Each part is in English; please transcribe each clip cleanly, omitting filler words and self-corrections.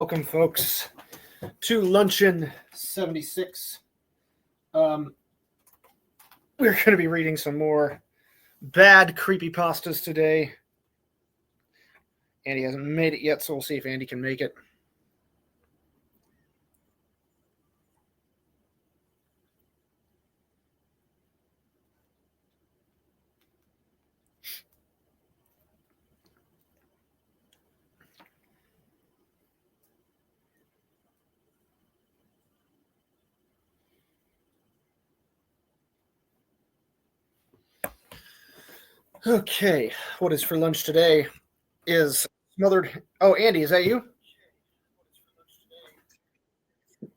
Welcome, folks, to Luncheon 76. We're going to be reading some more bad creepypastas today. Andy hasn't made it yet, so we'll see if Andy can make it. Okay, what is for lunch today is smothered... Oh, Andy, is that you?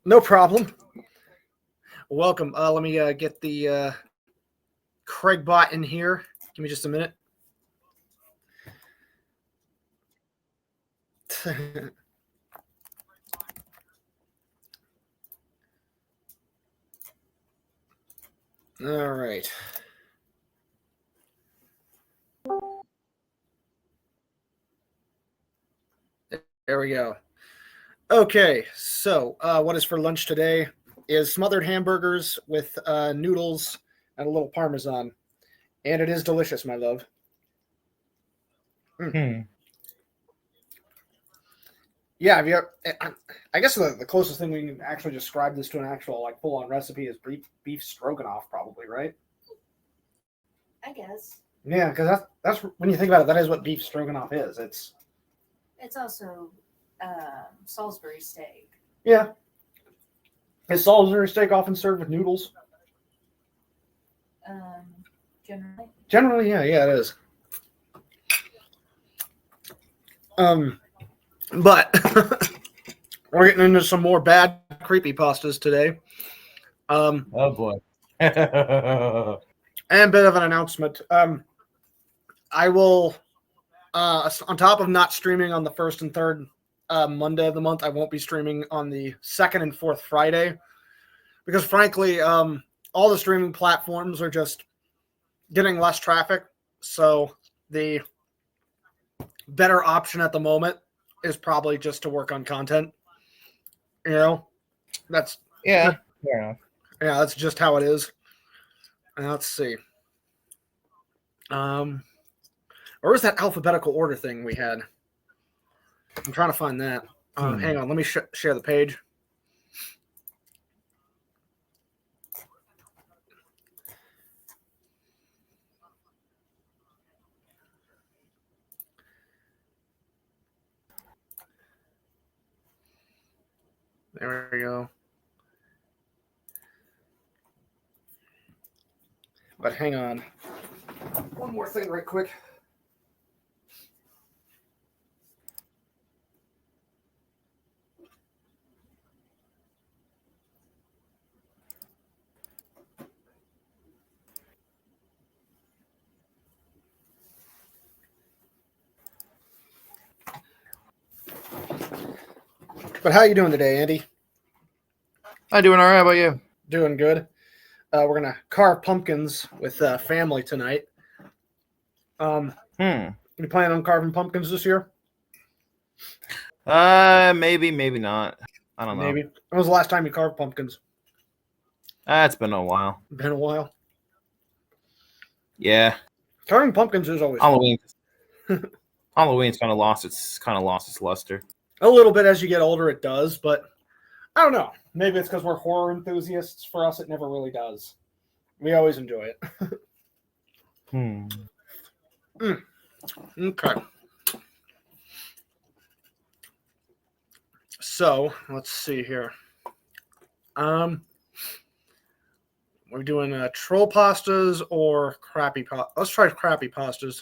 No problem. Welcome. Let me get the Craig bot in here. Give me just a minute. All right. There we go. Okay, so what is for lunch today is smothered hamburgers with noodles and a little Parmesan. And it is delicious, my love. Yeah, have you? I guess the closest thing we can actually describe this to an actual like full-on recipe is beef stroganoff, probably, right? I guess. Yeah, because that's when you think about it, that is what beef stroganoff is. It's also Salisbury steak. Yeah. Is Salisbury steak often served with noodles? Generally. Generally, yeah, it is. But we're getting into some more bad creepypastas today. Oh boy. And a bit of an announcement. I will, on top of not streaming on the first and third Monday of the month, I won't be streaming on the second and fourth Friday because, frankly, all the streaming platforms are just getting less traffic. So the better option at the moment is probably just to work on content. You know, that's yeah. Yeah, that's just how it is. Let's see. Or was that alphabetical order thing we had? I'm trying to find that. Hang on, let me share the page. There we go. But hang on. One more thing right quick. But how you doing today, Andy? I'm doing all right. How about you? Doing good. We're gonna carve pumpkins with family tonight. You planning on carving pumpkins this year? Maybe not. I don't know. Maybe. When was the last time you carved pumpkins? It's been a while. Been a while. Yeah. Carving pumpkins is always Halloween. Halloween's kind of lost its luster. A little bit as you get older, it does, but I don't know. Maybe it's because we're horror enthusiasts. For us, it never really does. We always enjoy it. Okay. So let's see here. We're doing troll pastas or crappy pasta. Let's try crappy pastas.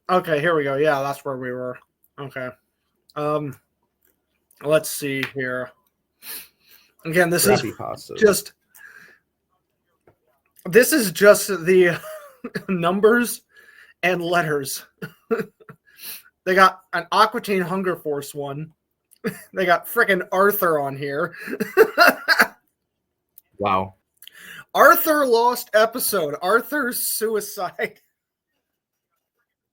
Okay, here we go. Yeah, that's where we were. Okay. Let's see here. Again, this is just the numbers and letters. They got an Aqua Teen Hunger Force one. They got frickin' Arthur on here. Wow. Arthur lost episode. Arthur's suicide.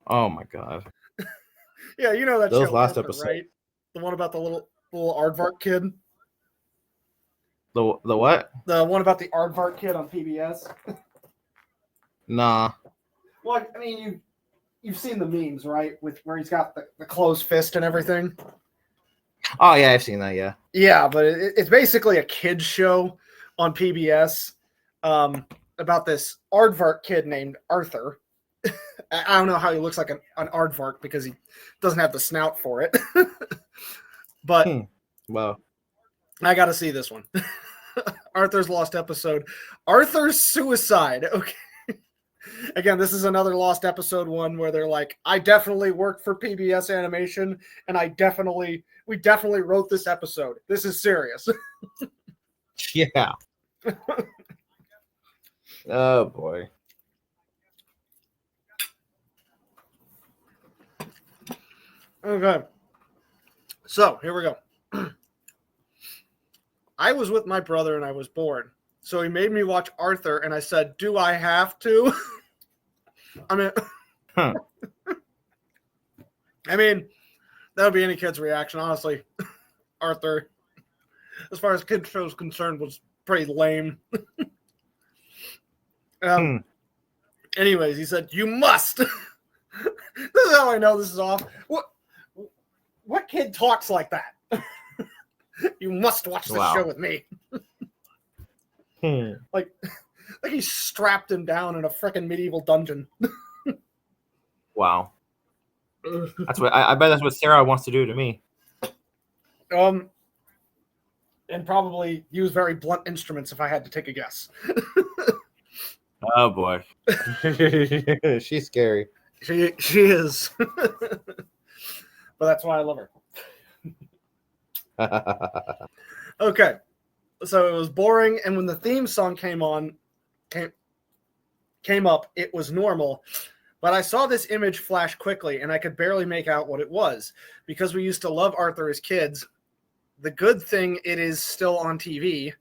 Oh my god. Yeah, you know that those show, last Arthur, episodes, right? The one about the little aardvark kid. The what? The one about the aardvark kid on PBS. Nah. Well, I mean, you've seen the memes, right? With where he's got the closed fist and everything. Oh yeah, I've seen that. Yeah. Yeah, but it's basically a kids show on PBS about this aardvark kid named Arthur. I don't know how he looks like an aardvark because he doesn't have the snout for it. But Wow. I got to see this one. Arthur's Lost Episode. Arthur's Suicide. Okay. Again, this is another Lost Episode one where they're like, I definitely work for PBS Animation, and we definitely wrote this episode. This is serious. Yeah. Oh boy. Okay. So, here we go. I was with my brother and I was bored. So he made me watch Arthur and I said, do I have to? I mean, I mean, that would be any kid's reaction, honestly. Arthur, as far as kid shows concerned, was pretty lame. Anyways, he said, you must. This is how I know this is off. What kid talks like that? You must watch this show with me. Like he strapped him down in a freaking medieval dungeon. Wow. That's what I bet that's what Sarah wants to do to me. And probably use very blunt instruments if I had to take a guess. Oh boy. She's scary. She is. But that's why I love her. Okay. So it was boring, and when the theme song came up, it was normal. But I saw this image flash quickly, and I could barely make out what it was. Because we used to love Arthur as kids, the good thing, it is still on TV.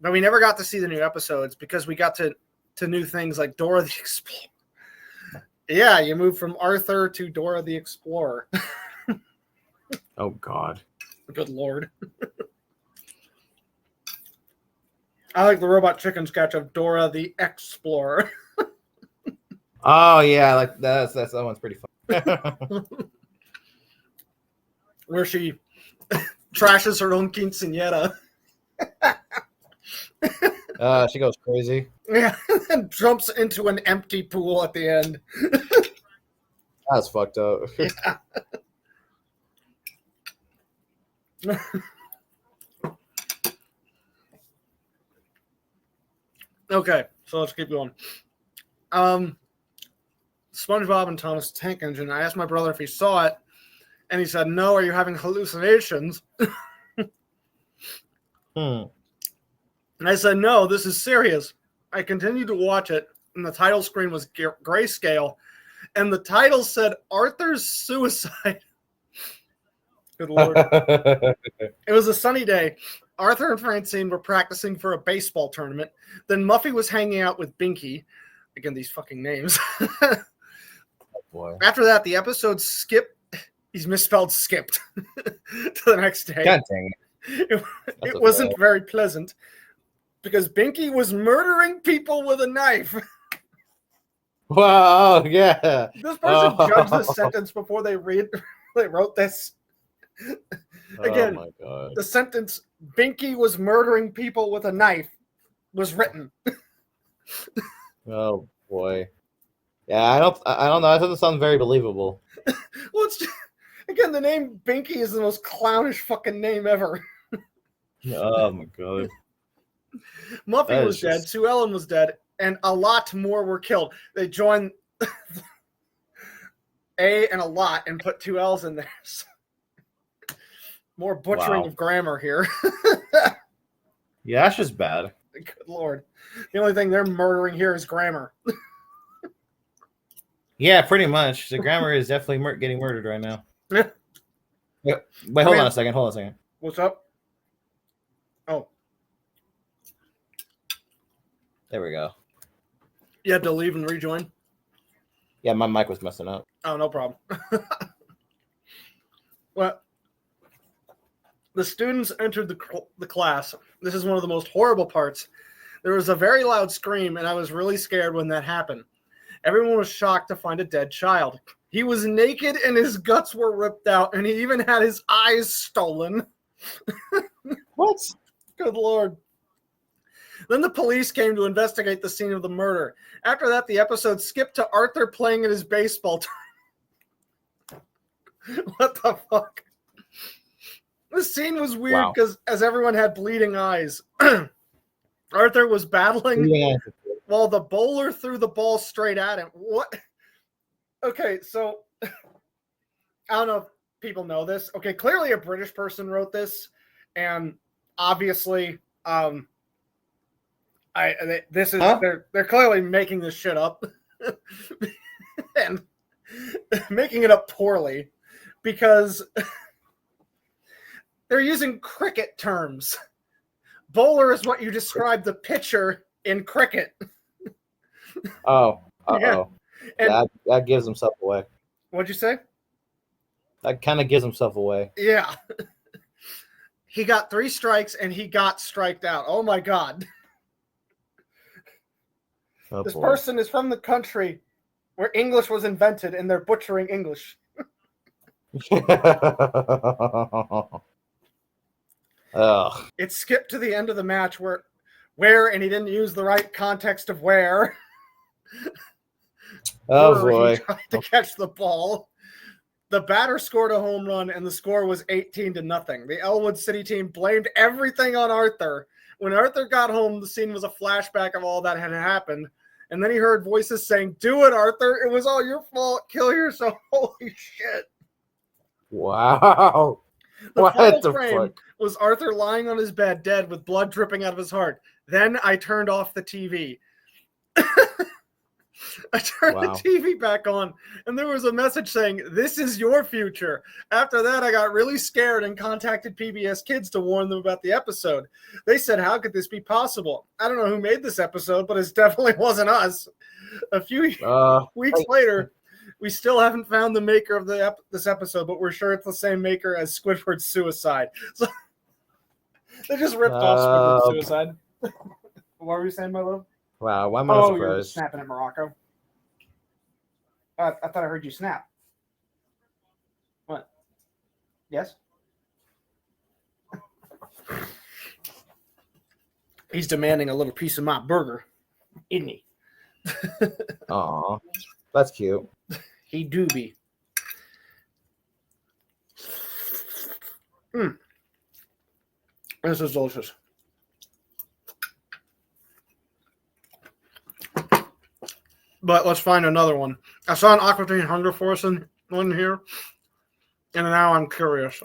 But we never got to see the new episodes because we got to new things like Dora the Explorer. Yeah, you moved from Arthur to Dora the Explorer. Oh, God. Good Lord. I like the Robot Chicken sketch of Dora the Explorer. Oh, yeah, like that one's pretty fun. Where she trashes her own quinceañera. She goes crazy. Yeah, and jumps into an empty pool at the end. That's fucked up. Yeah. Okay, so let's keep going. SpongeBob and Thomas Tank Engine. I asked my brother if he saw it, and he said, no, are you having hallucinations? And I said, no, this is serious. I continued to watch it, and the title screen was grayscale, and the title said Arthur's Suicide. Good Lord. It was a sunny day. Arthur and Francine were practicing for a baseball tournament. Then Muffy was hanging out with Binky. Again, these fucking names. Oh, boy. After that, the episode skipped. He's misspelled skipped to the next day. God dang it. It wasn't very pleasant because Binky was murdering people with a knife. Wow, yeah. This person judged this sentence before they wrote this. Again, oh my God. The sentence "Binky was murdering people with a knife" was written. Oh boy. Yeah, I don't know. That doesn't sound very believable. Well, again, the name Binky is the most clownish fucking name ever. Oh my God. Muffy was dead. Sue Ellen was dead, and a lot more were killed. They joined A and a lot and put 2 L's in there. So more butchering of grammar here. Yeah, that's just bad. Good Lord. The only thing they're murdering here is grammar. Yeah, pretty much. The grammar is definitely getting murdered right now. Yeah. Wait, hold on a second. What's up? Oh. There we go. You had to leave and rejoin? Yeah, my mic was messing up. Oh, no problem. Well, The students entered the class. This is one of the most horrible parts. There was a very loud scream, and I was really scared when that happened. Everyone was shocked to find a dead child. He was naked and his guts were ripped out, and he even had his eyes stolen. What? Good Lord. Then the police came to investigate the scene of the murder. After that, the episode skipped to Arthur playing in his baseball team. What the fuck? This scene was weird because as everyone had bleeding eyes, Arthur was battling while the bowler threw the ball straight at him. What? Okay, so I don't know if people know this. Okay, clearly a British person wrote this, and obviously, they're clearly making this shit up and making it up poorly because they're using cricket terms. Bowler is what you describe the pitcher in cricket. Oh, yeah. That gives himself away. What'd you say? That kind of gives himself away. Yeah. He got 3 strikes and he got striked out. Oh my God. This person is from the country where English was invented and they're butchering English. It skipped to the end of the match where and he didn't use the right context of where. Oh boy. He tried to catch the ball. The batter scored a home run and the score was 18-0. The Elwood City team blamed everything on Arthur. When Arthur got home, the scene was a flashback of all that had happened. And then he heard voices saying, "Do it, Arthur. It was all your fault. Kill yourself." Holy shit. Wow. The final frame was Arthur lying on his bed, dead, with blood dripping out of his heart. Then I turned off the TV. I turned the TV back on, and there was a message saying, "This is your future." After that, I got really scared and contacted PBS Kids to warn them about the episode. They said, "How could this be possible?" I don't know who made this episode, but it definitely wasn't us. A few weeks later, we still haven't found the maker of this episode, but we're sure it's the same maker as Squidward's Suicide. So they just ripped off Squidward's Suicide. What were you saying, my love? Wow, why am I surprised? You're snapping at Morocco. I thought I heard you snap. What? Yes? He's demanding a little piece of my burger, isn't he? Aw, that's cute. He do be. This is delicious. But let's find another one. I saw an Aqua Teen Hunger Force one here, and now I'm curious.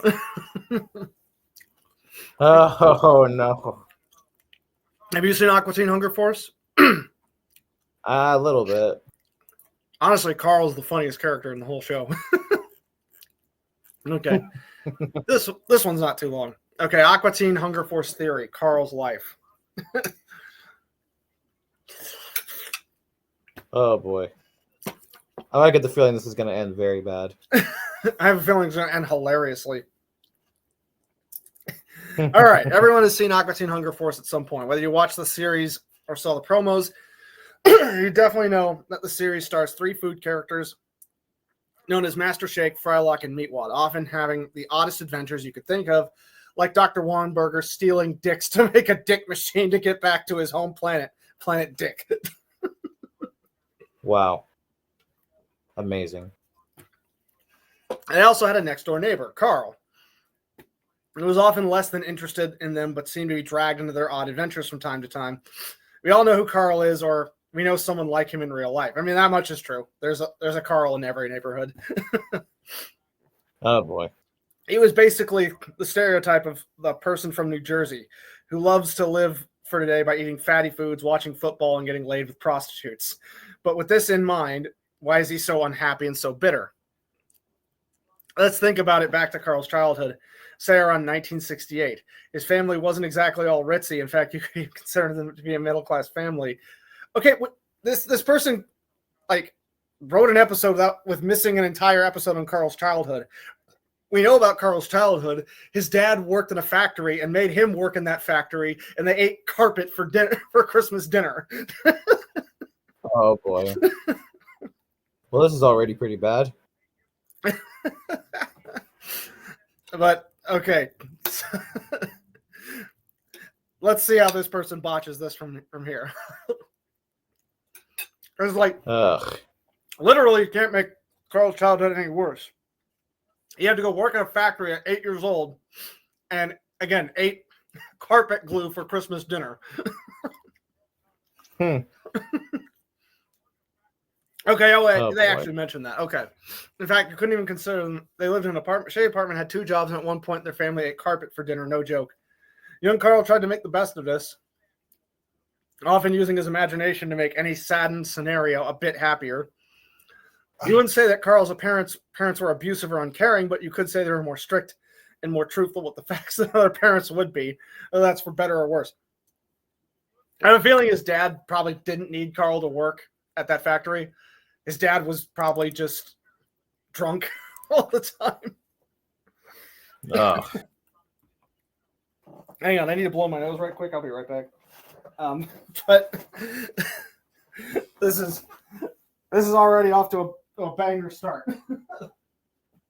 Oh, no. Have you seen Aqua Teen Hunger Force? A little bit. Honestly, Carl's the funniest character in the whole show. Okay. This one's not too long. Okay, Aqua Teen Hunger Force Theory, Carl's life. Oh, boy. I get the feeling this is going to end very bad. I have a feeling it's going to end hilariously. All right, everyone has seen Aqua Teen Hunger Force at some point. Whether you watch the series or saw the promos, you definitely know that the series stars 3 food characters known as Master Shake, Frylock, and Meatwad, often having the oddest adventures you could think of, like Dr. Warnberger stealing dicks to make a dick machine to get back to his home planet, Planet Dick. Wow. Amazing. They also had a next-door neighbor, Carl, who was often less than interested in them, but seemed to be dragged into their odd adventures from time to time. We all know who Carl is, or we know someone like him in real life. I mean, that much is true. There's a Carl in every neighborhood. Oh, boy. He was basically the stereotype of the person from New Jersey who loves to live for today by eating fatty foods, watching football, and getting laid with prostitutes. But with this in mind, why is he so unhappy and so bitter? Let's think about it back to Carl's childhood, say around 1968. His family wasn't exactly all ritzy. In fact, you could consider them to be a middle-class family. Okay, this person wrote an episode with missing an entire episode on Carl's childhood. we know about Carl's childhood. His dad worked in a factory and made him work in that factory, and they ate carpet for dinner for Christmas dinner. Oh boy. Well, this is already pretty bad. But okay, let's see how this person botches this from here. It's like, Ugh. literally, you can't make Carl's childhood any worse. He had to go work in a factory at 8 years old, and again, ate carpet glue for Christmas dinner. Okay, they actually mentioned that. Okay. In fact, you couldn't even consider them. They lived in an apartment. Shea apartment had 2 jobs, and at one point, their family ate carpet for dinner. No joke. Young Carl tried to make the best of this, often using his imagination to make any saddened scenario a bit happier. You wouldn't say that Carl's parents were abusive or uncaring, but you could say they were more strict and more truthful with the facts than other parents would be. Whether that's for better or worse. I have a feeling his dad probably didn't need Carl to work at that factory. His dad was probably just drunk all the time. Hang on, I need to blow my nose right quick. I'll be right back. But this is already off to a banger start.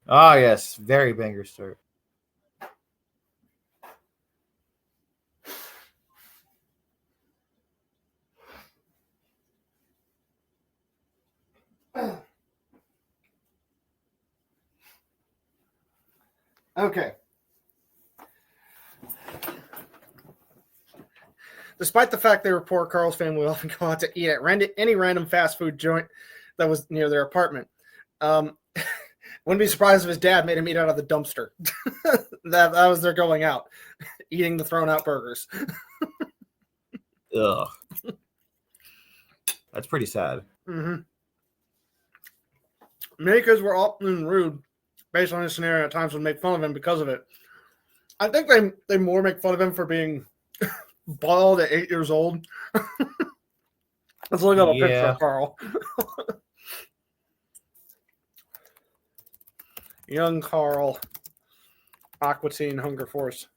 Ah, yes, very banger start. Okay. Despite the fact they were poor, Carl's family would often go out to eat at any random fast food joint that was near their apartment. Wouldn't be surprised if his dad made him eat out of the dumpster. that was their going out, eating the thrown out burgers. Ugh. That's pretty sad. Mm-hmm. Many kids were often rude based on his scenario. At times would make fun of him because of it. I think they more make fun of him for being bald at 8 years old. Let's look up a picture of Carl. Young Carl, Aqua Teen Hunger Force.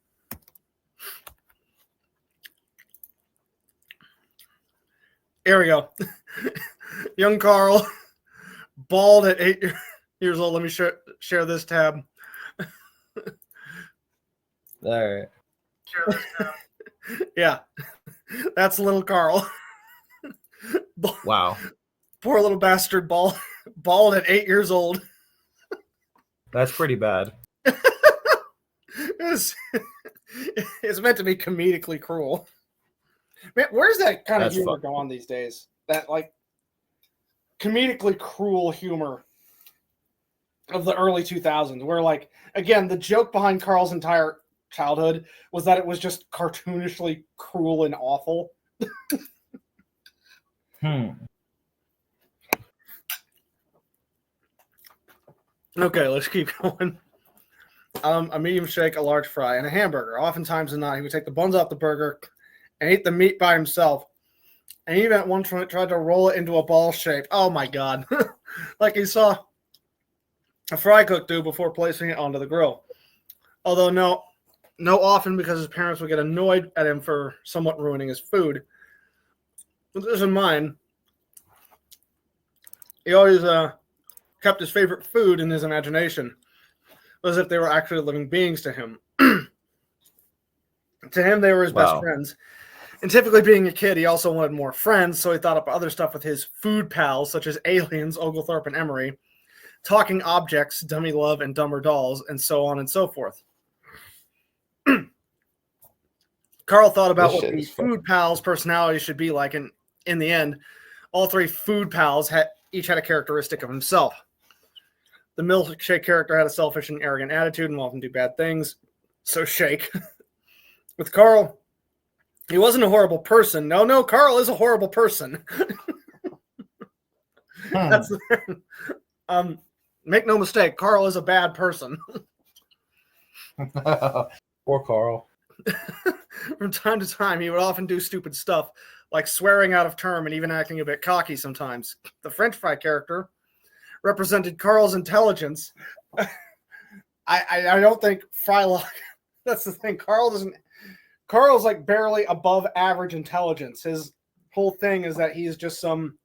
Here we go. Young Carl, bald at 8 years old. Let me share this tab. All right. Share this tab. Yeah, that's little Carl. Wow. Poor little bastard, bald at 8 years old. That's pretty bad. It's meant to be comedically cruel. Man, where's that kind of humor going these days? That like comedically cruel humor of the early 2000s, where like again the joke behind Carl's entire childhood was that it was just cartoonishly cruel and awful. Okay, let's keep going. A medium shake, a large fry, and a hamburger. Oftentimes not, he would take the buns off the burger and eat the meat by himself. And even at one point tried to roll it into a ball shape. Oh my god. Like he saw a fry cook do before placing it onto the grill. Although no often because his parents would get annoyed at him for somewhat ruining his food. With this in mind, he always kept his favorite food in his imagination, as if they were actually living beings to him. To him, they were his best friends. And typically being a kid, he also wanted more friends, so he thought up other stuff with his food pals, such as aliens, Oglethorpe and Emery, talking objects, Dummy Love and Dumber Dolls, and so on and so forth. Carl thought about what the food pals' personality should be like, and in the end, all 3 food pals each had a characteristic of himself. The milkshake character had a selfish and arrogant attitude and will often do bad things. So Shake. With Carl, he wasn't a horrible person. No, Carl is a horrible person. That's make no mistake, Carl is a bad person. Poor Carl. From time to time, he would often do stupid stuff, like swearing out of term and even acting a bit cocky sometimes. The French fry character represented Carl's intelligence. I don't think Frylock. That's the thing. Carl's like barely above average intelligence. His whole thing is that he's just some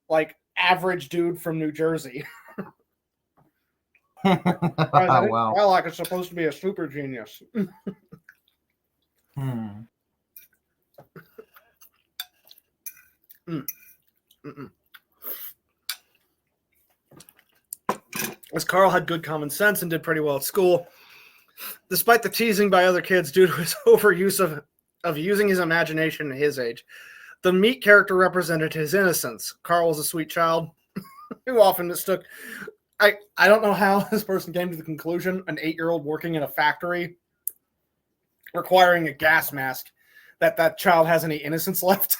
like average dude from New Jersey. I think Wow. Frylock is supposed to be a super genius. Hmm. As Carl had good common sense and did pretty well at school, despite the teasing by other kids due to his overuse of using his imagination at his age. The meat character represented his innocence. Carl was a sweet child who often mistook. I don't know how this person came to the conclusion an 8-year-old working in a factory requiring a gas mask that child has any innocence left.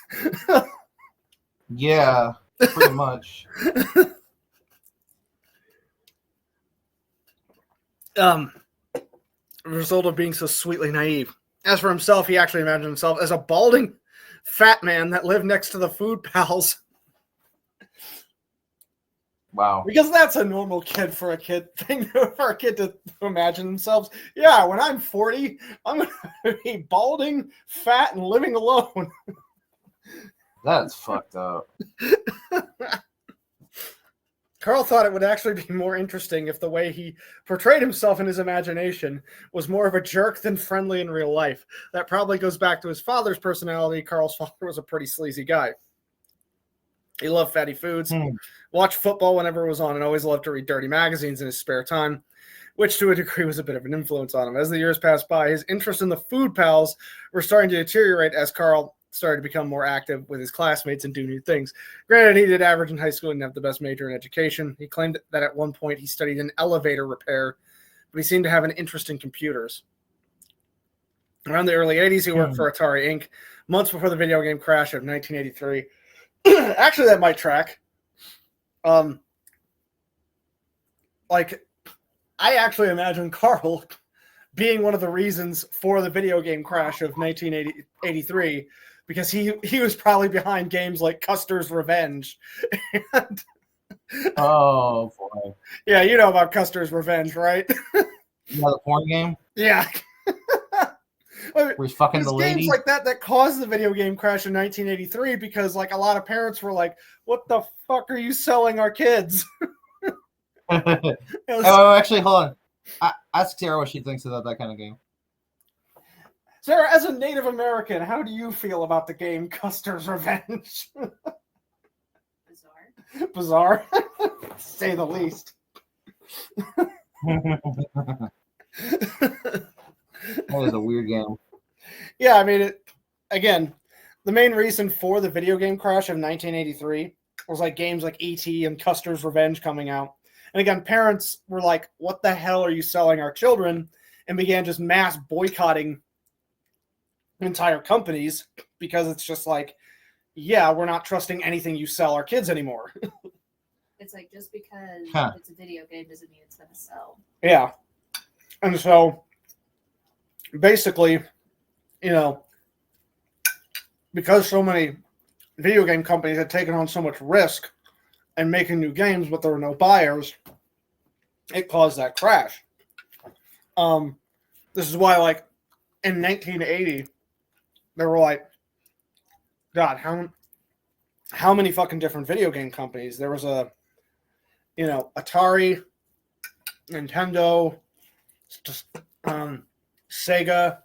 Yeah, pretty much. Result of being so sweetly naive. As for himself, he actually imagined himself as a balding fat man that lived next to the food pals. Wow. Because that's a normal kid for a kid thing for a kid to imagine themselves. Yeah, when I'm 40, I'm gonna be balding, fat, and living alone. That's fucked up. Carl thought it would actually be more interesting if the way he portrayed himself in his imagination was more of a jerk than friendly in real life. That probably goes back to his father's personality. Carl's father was a pretty sleazy guy. He loved fatty foods, watched football whenever it was on, and always loved to read dirty magazines in his spare time, which to a degree was a bit of an influence on him. As the years passed by, his interest in the food pals were starting to deteriorate as Carl started to become more active with his classmates and do new things. Granted, he did average in high school and didn't have the best major in education. He claimed that at one point he studied an elevator repair, but he seemed to have an interest in computers. Around the early 80s, he worked for Atari Inc., months before the video game crash of 1983. Actually, that might track. Like, I actually imagine Carl being one of the reasons for the video game crash of 1983, because he was probably behind games like Custer's Revenge. And, Oh boy. yeah, you know about Custer's Revenge, right? You know the porn game? Yeah. Where he's fucking the lady? Games like that caused the video game crash in 1983 because like a lot of parents were like, "What the fuck are you selling our kids?" Oh, actually, hold on. Ask Sarah what she thinks about that kind of game. Sarah, as a Native American, how do you feel about the game Custer's Revenge? Bizarre. Bizarre, to say the least. That is a weird game. Yeah, I mean, again, the main reason for the video game crash of 1983 was like games like E.T. and Custer's Revenge coming out. And again, parents were like, "What the hell are you selling our children?" And began just mass boycotting entire companies because it's just like, yeah, we're not trusting anything you sell our kids anymore. It's like just because it's a video game doesn't mean it's going to sell. Yeah. And so basically, you know, because so many video game companies had taken on so much risk and making new games, but there were no buyers, it caused that crash. This is why, like, in 1980, there were like, God, how many fucking different video game companies? There was a, you know, Atari, Nintendo, Sega,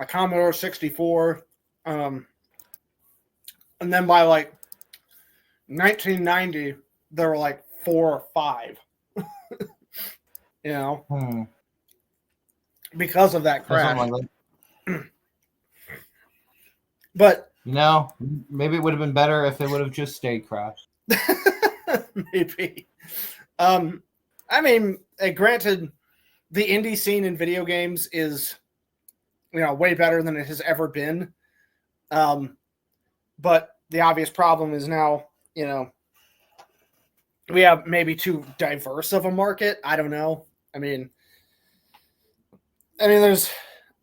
a Commodore 64, and then by like 1990, there were like 4 or 5. You know, because of that crash. Like that. But you know, maybe it would have been better if it would have just stayed crashed. maybe. I mean, granted, the indie scene in video games is, you know, way better than it has ever been. But the obvious problem is now, you know, we have maybe too diverse of a market. I don't know. I mean, there's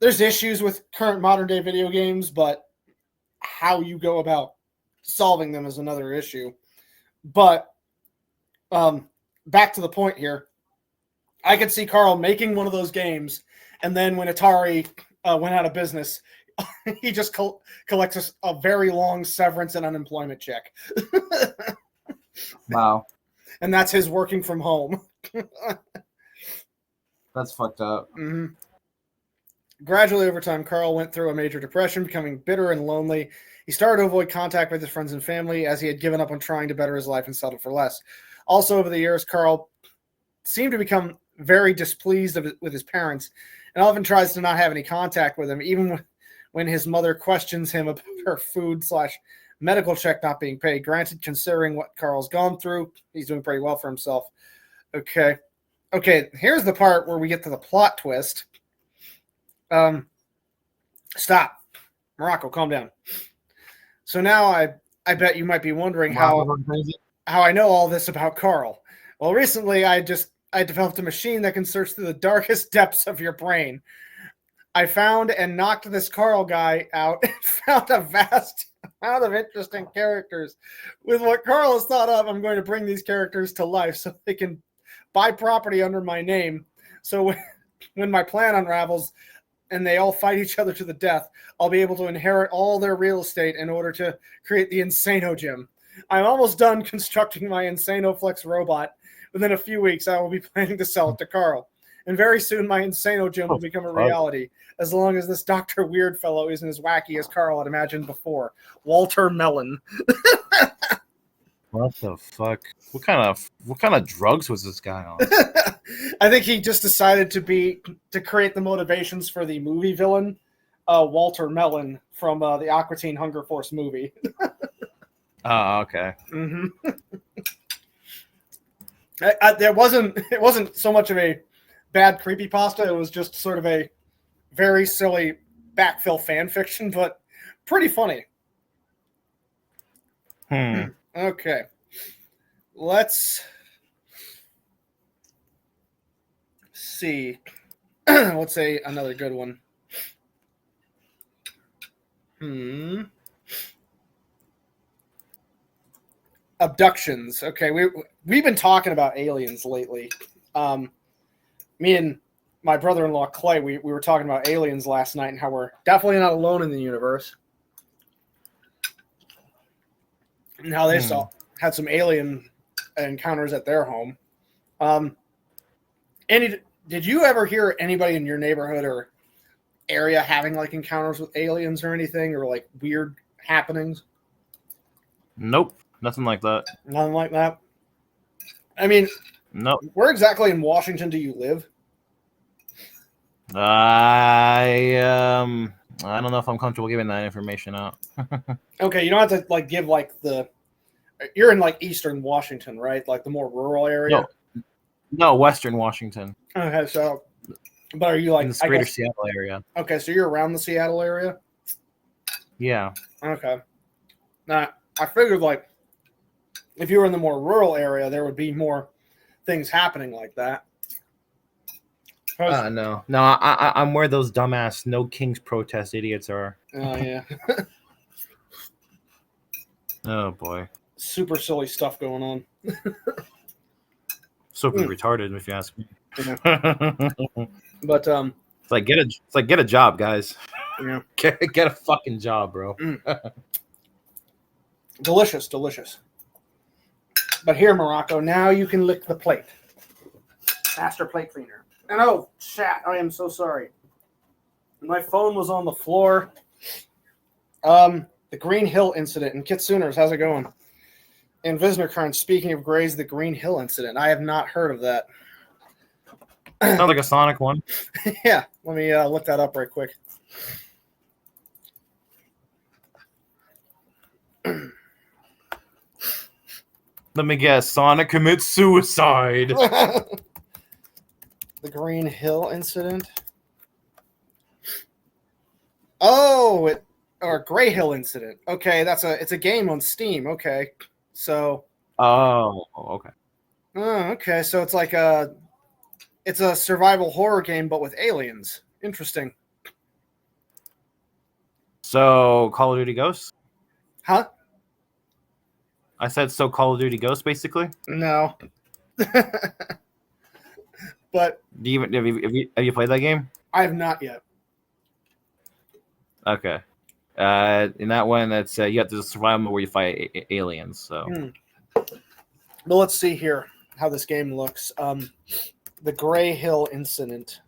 issues with current modern day video games, but how you go about solving them is another issue. But back to the point here. I could see Carl making one of those games, and then when Atari went out of business, he just collects a very long severance and unemployment check. Wow. And that's his working from home. That's fucked up. Mm-hmm. Gradually over time, Carl went through a major depression, becoming bitter and lonely. He started to avoid contact with his friends and family as he had given up on trying to better his life and settle for less. Also, over the years, Carl seemed to become very displeased with his parents and often tries to not have any contact with them, even when his mother questions him about her food/medical check not being paid. Granted, considering what Carl's gone through, he's doing pretty well for himself. Okay, here's the part where we get to the plot twist. Stop. Morocco, calm down. So now I bet you might be wondering how I know all this about Carl. Well, recently I developed a machine that can search through the darkest depths of your brain. I found and knocked this Carl guy out and found a vast amount of interesting characters. With what Carl has thought of, I'm going to bring these characters to life so they can buy property under my name. So when my plan unravels and they all fight each other to the death, I'll be able to inherit all their real estate in order to create the Insano Gym. I'm almost done constructing my Insano Flex robot. Within a few weeks, I will be planning to sell it to Carl. And very soon, my Insano Gym will become a reality, as long as this Dr. Weird fellow isn't as wacky as Carl had imagined before. Walter Mellon. What the fuck? What kind of drugs was this guy on? I think he just decided to create the motivations for the movie villain, Walter Mellon from the Aqua Teen Hunger Force movie. Oh, okay. Mm-hmm. It wasn't so much of a bad creepypasta. It was just sort of a very silly backfill fan fiction, but pretty funny. Okay. Let's see. Let's say another good one. Abductions. Okay, we've been talking about aliens lately. Me and my brother-in-law Clay, we were talking about aliens last night and how we're definitely not alone in the universe. And how they had some alien encounters at their home. Did you ever hear anybody in your neighborhood or area having like encounters with aliens or anything, or like weird happenings? Nope, nothing like that. Nothing like that. I mean, nope. Where exactly in Washington do you live? I don't know if I'm comfortable giving that information out. Okay, you don't have to like give like you're in like eastern Washington, right? Like the more rural area? No, western Washington. Okay, so but are you like in the greater Seattle area? Okay, so you're around the Seattle area? Yeah. Okay. Now, I figured like if you were in the more rural area, there would be more things happening like that. No, I'm where those dumbass no kings protest idiots are. Oh yeah. Oh boy. Super silly stuff going on. Super retarded, if you ask me. Yeah. But it's like get a job, guys. Yeah. Get a fucking job, bro. Delicious. But here, Morocco, now you can lick the plate. Master plate cleaner. And oh, chat, I am so sorry. My phone was on the floor. The Green Hill incident. And Kitsuners, how's it going? And Visner Current, speaking of Grays, the Green Hill incident. I have not heard of that. Sounds like a Sonic one. Yeah, let me look that up right quick. Let me guess. Sonic commits suicide. The Green Hill incident. Oh, or Gray Hill incident. Okay, it's a game on Steam. Okay, so. Oh, okay. Oh, okay. So it's like it's a survival horror game, but with aliens. Interesting. So Call of Duty Ghosts? Huh? I said so Call of Duty Ghosts, basically? No. But Do you have you played that game? I have not yet. Okay. In that one, it's you have to survive mode where you fight aliens. So But let's see here how this game looks. The Gray Hill Incident.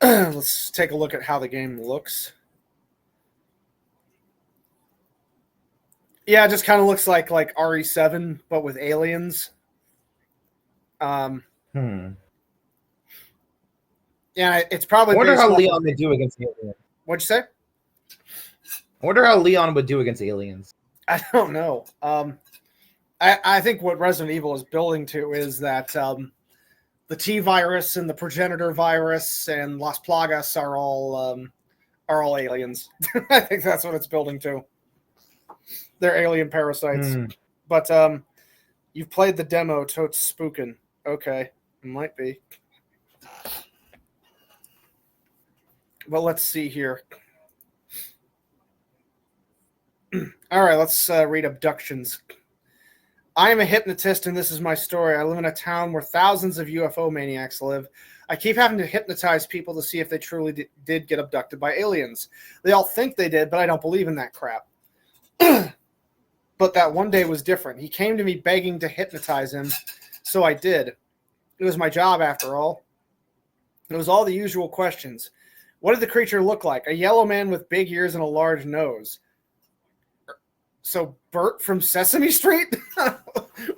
Let's take a look at how the game looks. Yeah, it just kind of looks like RE7, but with aliens. Yeah, it's probably. I wonder based how off Leon of- would do against aliens. What'd you say? I wonder how Leon would do against aliens. I don't know. I think what Resident Evil is building to is that the T virus and the progenitor virus and Las Plagas are all aliens. I think that's what it's building to. They're alien parasites. But you've played the demo, so it's spooking. Okay, it might be. Well, let's see here. All right, let's read abductions. I am a hypnotist, and this is my story. I live in a town where thousands of UFO maniacs live. I keep having to hypnotize people to see if they truly did get abducted by aliens. They all think they did, but I don't believe in that crap. But that one day was different. He came to me begging to hypnotize him, so I did. It was my job, after all. It was all the usual questions. What did the creature look like? A yellow man with big ears and a large nose. So Bert from Sesame Street?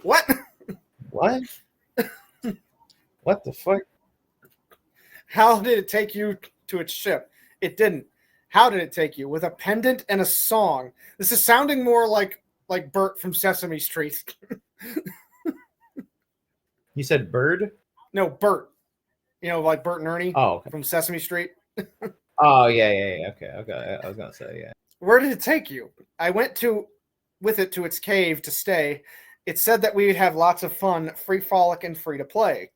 What? What? What the fuck? How did it take you to its ship? It didn't. How did it take you? With a pendant and a song. This is sounding more like Bert from Sesame Street. You said bird? No, Bert. You know, like Bert and Ernie Oh, okay. from Sesame Street. Oh, yeah. Okay. I was gonna say, yeah. Where did it take you? I went with it to its cave to stay. It said that we would have lots of fun, free frolic, and free to play.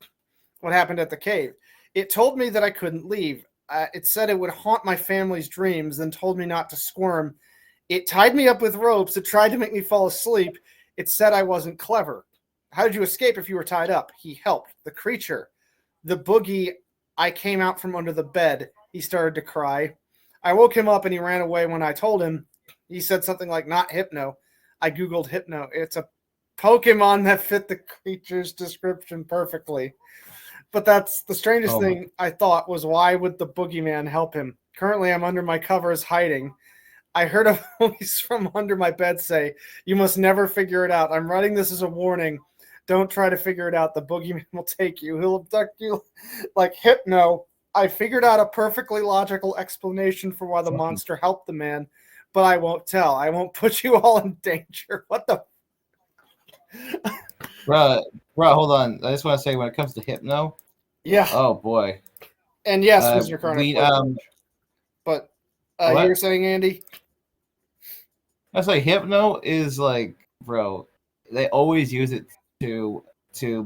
What happened at the cave? It told me that I couldn't leave. It said it would haunt my family's dreams, then told me not to squirm. It tied me up with ropes. It tried to make me fall asleep. It said I wasn't clever. How did you escape if you were tied up? He helped. The creature. The boogie. I came out from under the bed. He started to cry. I woke him up and he ran away when I told him. He said something like, not hypno. I Googled hypno. It's a Pokemon that fit the creature's description perfectly. But that's the strangest thing I thought was, why would the boogeyman help him? Currently, I'm under my covers hiding. I heard a voice from under my bed say, you must never figure it out. I'm writing this as a warning. Don't try to figure it out. The boogeyman will take you. He'll abduct you like hypno. I figured out a perfectly logical explanation for why the monster helped the man, but I won't tell. I won't put you all in danger. What the? Bro, hold on. I just want to say, when it comes to hypno, Yeah. oh boy. And yes, Mr. Carney. But you were saying, Andy? I was like, hypno is like, bro, they always use it to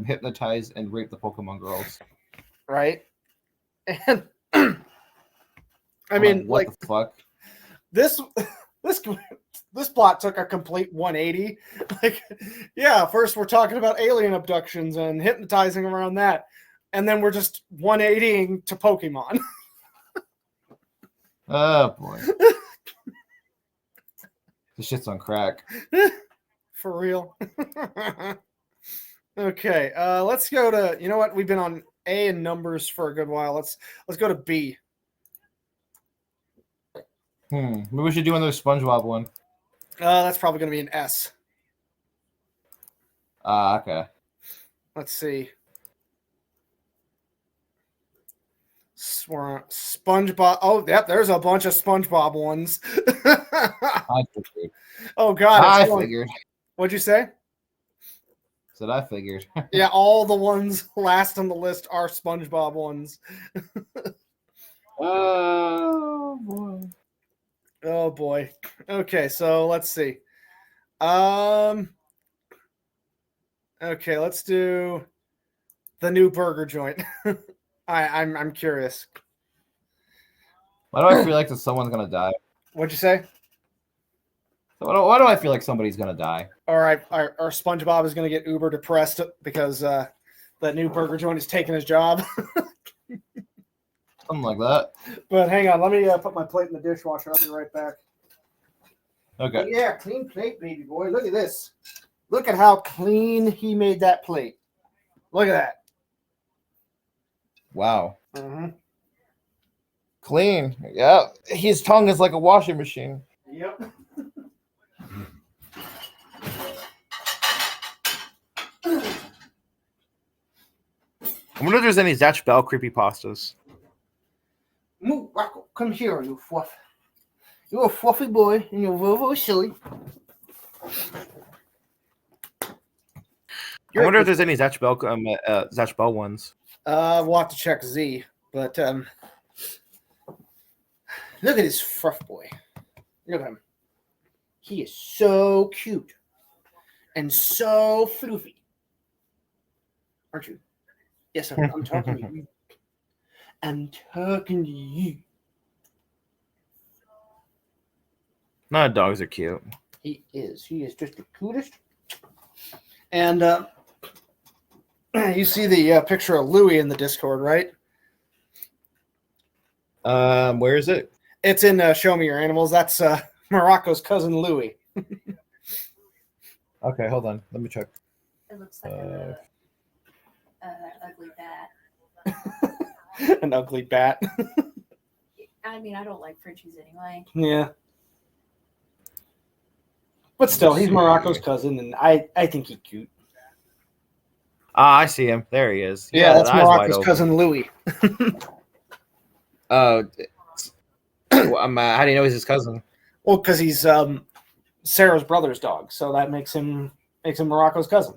hypnotize and rape the Pokemon girls. Right? And I mean, what the fuck? This plot took a complete 180. Like, yeah, first we're talking about alien abductions and hypnotizing around that, and then we're just 180ing to Pokemon. Oh boy. This shit's on crack. For real. Okay, let's go to, you know what? We've been on A in numbers for a good while. Let's go to B. Maybe we should do another SpongeBob one. That's probably going to be an S. Okay. Let's see. SpongeBob. Oh, yep, there's a bunch of SpongeBob ones. I figured. Oh, God. I figured. What'd you say? Said I figured. Yeah, all the ones last on the list are SpongeBob ones. Oh, boy. Oh, boy. Okay, so let's see. Okay, let's do the new burger joint. I'm curious. Why do I feel like that someone's gonna die? What'd you say? Why do I feel like somebody's gonna die? All right, our SpongeBob is going to get uber depressed because that new burger joint is taking his job. Something like that. But hang on, let me put my plate in the dishwasher. I'll be right back. Okay. Oh, yeah, clean plate, baby boy. Look at this. Look at how clean he made that plate. Look at that. Wow. Mm-hmm. Clean. Yeah. His tongue is like a washing machine. Yep. I wonder if there's any Zatch Bell creepypastas. Moo, Rocco, come here, you fluff. You're a fluffy boy, and you're very silly. I wonder if there's any Zatch Bell ones. We'll have to check Z, but look at this fruff boy. Look at him. He is so cute and so floofy. Aren't you? Yes, I'm talking to you. I'm talking to you. No, dogs are cute. He is. He is just the cutest. And you see the picture of Louie in the Discord, right? Where is it? It's in Show Me Your Animals. That's Morocco's cousin Louie. Okay, hold on. Let me check. It looks like a ugly bat. An ugly bat. I mean, I don't like Frenchies anyway. Yeah. But still, he's Morocco's cousin, and I think he's cute. Ah, I see him. There he is. Yeah, that's the eyes wide Morocco's open. cousin Louie. Oh, how do you know he's his cousin? Well, because he's Sarah's brother's dog, so that makes him Morocco's cousin.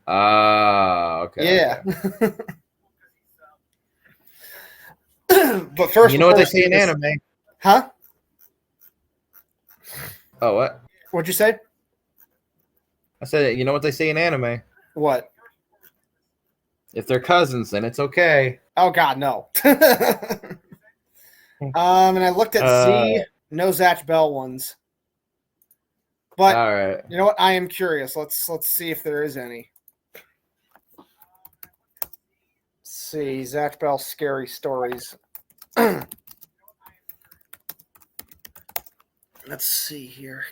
Okay. Yeah. Okay. But first, You know what they say in anime? Huh? Oh, what? What'd you say? I said, you know what they say in anime? What? If they're cousins, then it's okay. Oh God, no. And I looked at Z, no Zatch Bell ones. But all right. You know what? I am curious. Let's see if there is any. Let's see, Zatch Bell scary stories. Let's see here.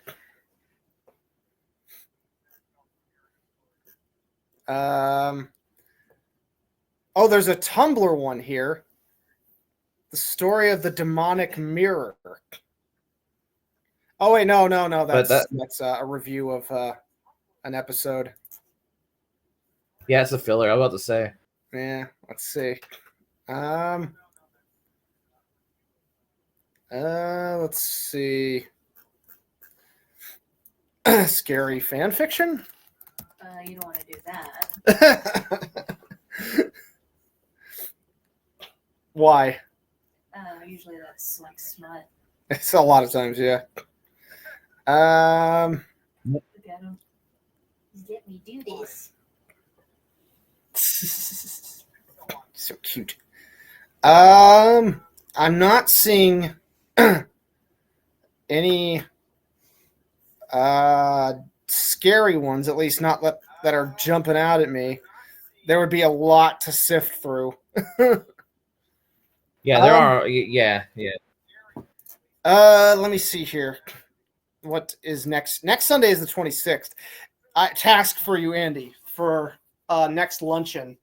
Oh, there's a Tumblr one here. The story of the demonic mirror. Oh wait, no. That's a review of an episode. Yeah, it's a filler. I was about to say. Yeah, let's see. Let's see. Scary fan fiction? You don't want to do that. Why? Usually that's like smut. It's a lot of times, yeah. Look at him. Get me do this. So cute. I'm not seeing any scary ones, at least not that are jumping out at me. There would be a lot to sift through. Yeah, there are. Yeah. Let me see here. What is next? Next Sunday is the 26th. Task for you, Andy, for next luncheon.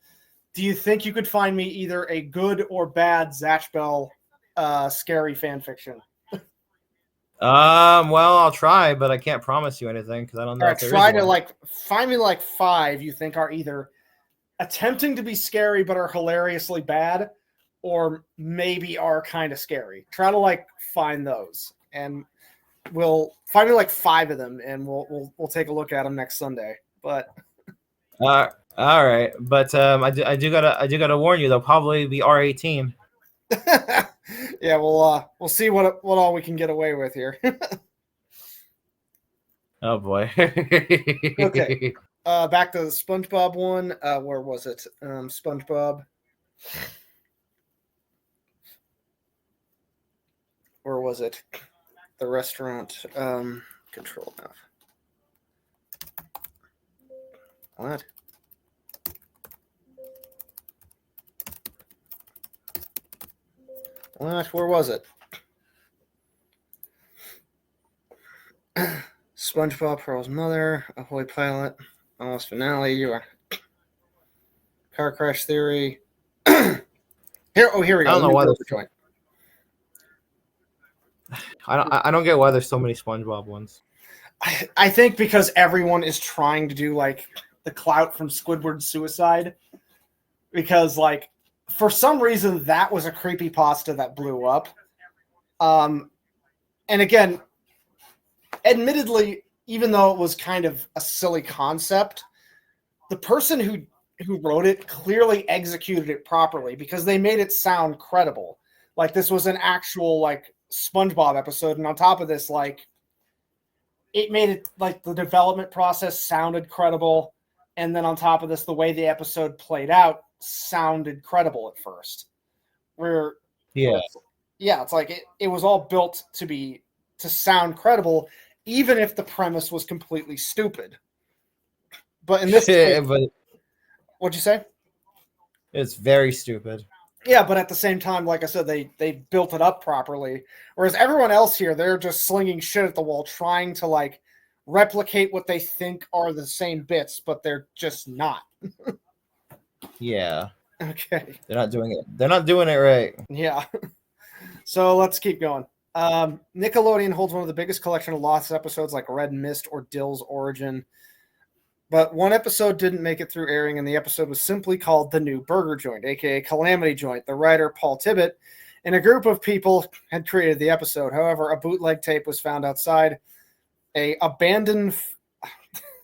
Do you think you could find me either a good or bad Zatch Bell scary fan fiction? Well, I'll try, but I can't promise you anything because I don't know. All if there right, try is to one. find me 5 you think are either attempting to be scary but are hilariously bad, or maybe are kind of scary. Try to find those, and we'll find me 5 of them, and we'll take a look at them next Sunday. But all right, but I do gotta warn you. They'll probably be R18. yeah, we'll see what all we can get away with here. Oh boy. Okay. Back to the SpongeBob one. Where was it? SpongeBob. Where was it? the restaurant. Control F. What? What? Where was it? SpongeBob, Pearl's mother, Ahoy Pilot, Almost Finale, you are Car Crash Theory. Here we go. I don't know why I don't get why there's so many SpongeBob ones. I think because everyone is trying to do like the clout from Squidward's Suicide, because like for some reason that was a creepypasta that blew up. And again, admittedly, even though it was kind of a silly concept, the person who wrote it clearly executed it properly because they made it sound credible. Like this was an actual like SpongeBob episode, and on top of this, like it made it like the development process sounded credible, and then on top of this, the way the episode played out sounded credible at first. It's like it was all built to sound credible, even if the premise was completely stupid. But in this case, what'd you say? It's very stupid. Yeah, but at the same time, like I said, they built it up properly. Whereas everyone else here, they're just slinging shit at the wall, trying to like replicate what they think are the same bits, but they're just not. Yeah. Okay. They're not doing it. They're not doing it right. Yeah. So let's keep going. Nickelodeon holds one of the biggest collection of lost episodes like Red Mist or Dill's Origin. But one episode didn't make it through airing, and the episode was simply called The New Burger Joint, a.k.a. Calamity Joint. The writer, Paul Tibbitt, and a group of people had created the episode. However, a bootleg tape was found outside a abandoned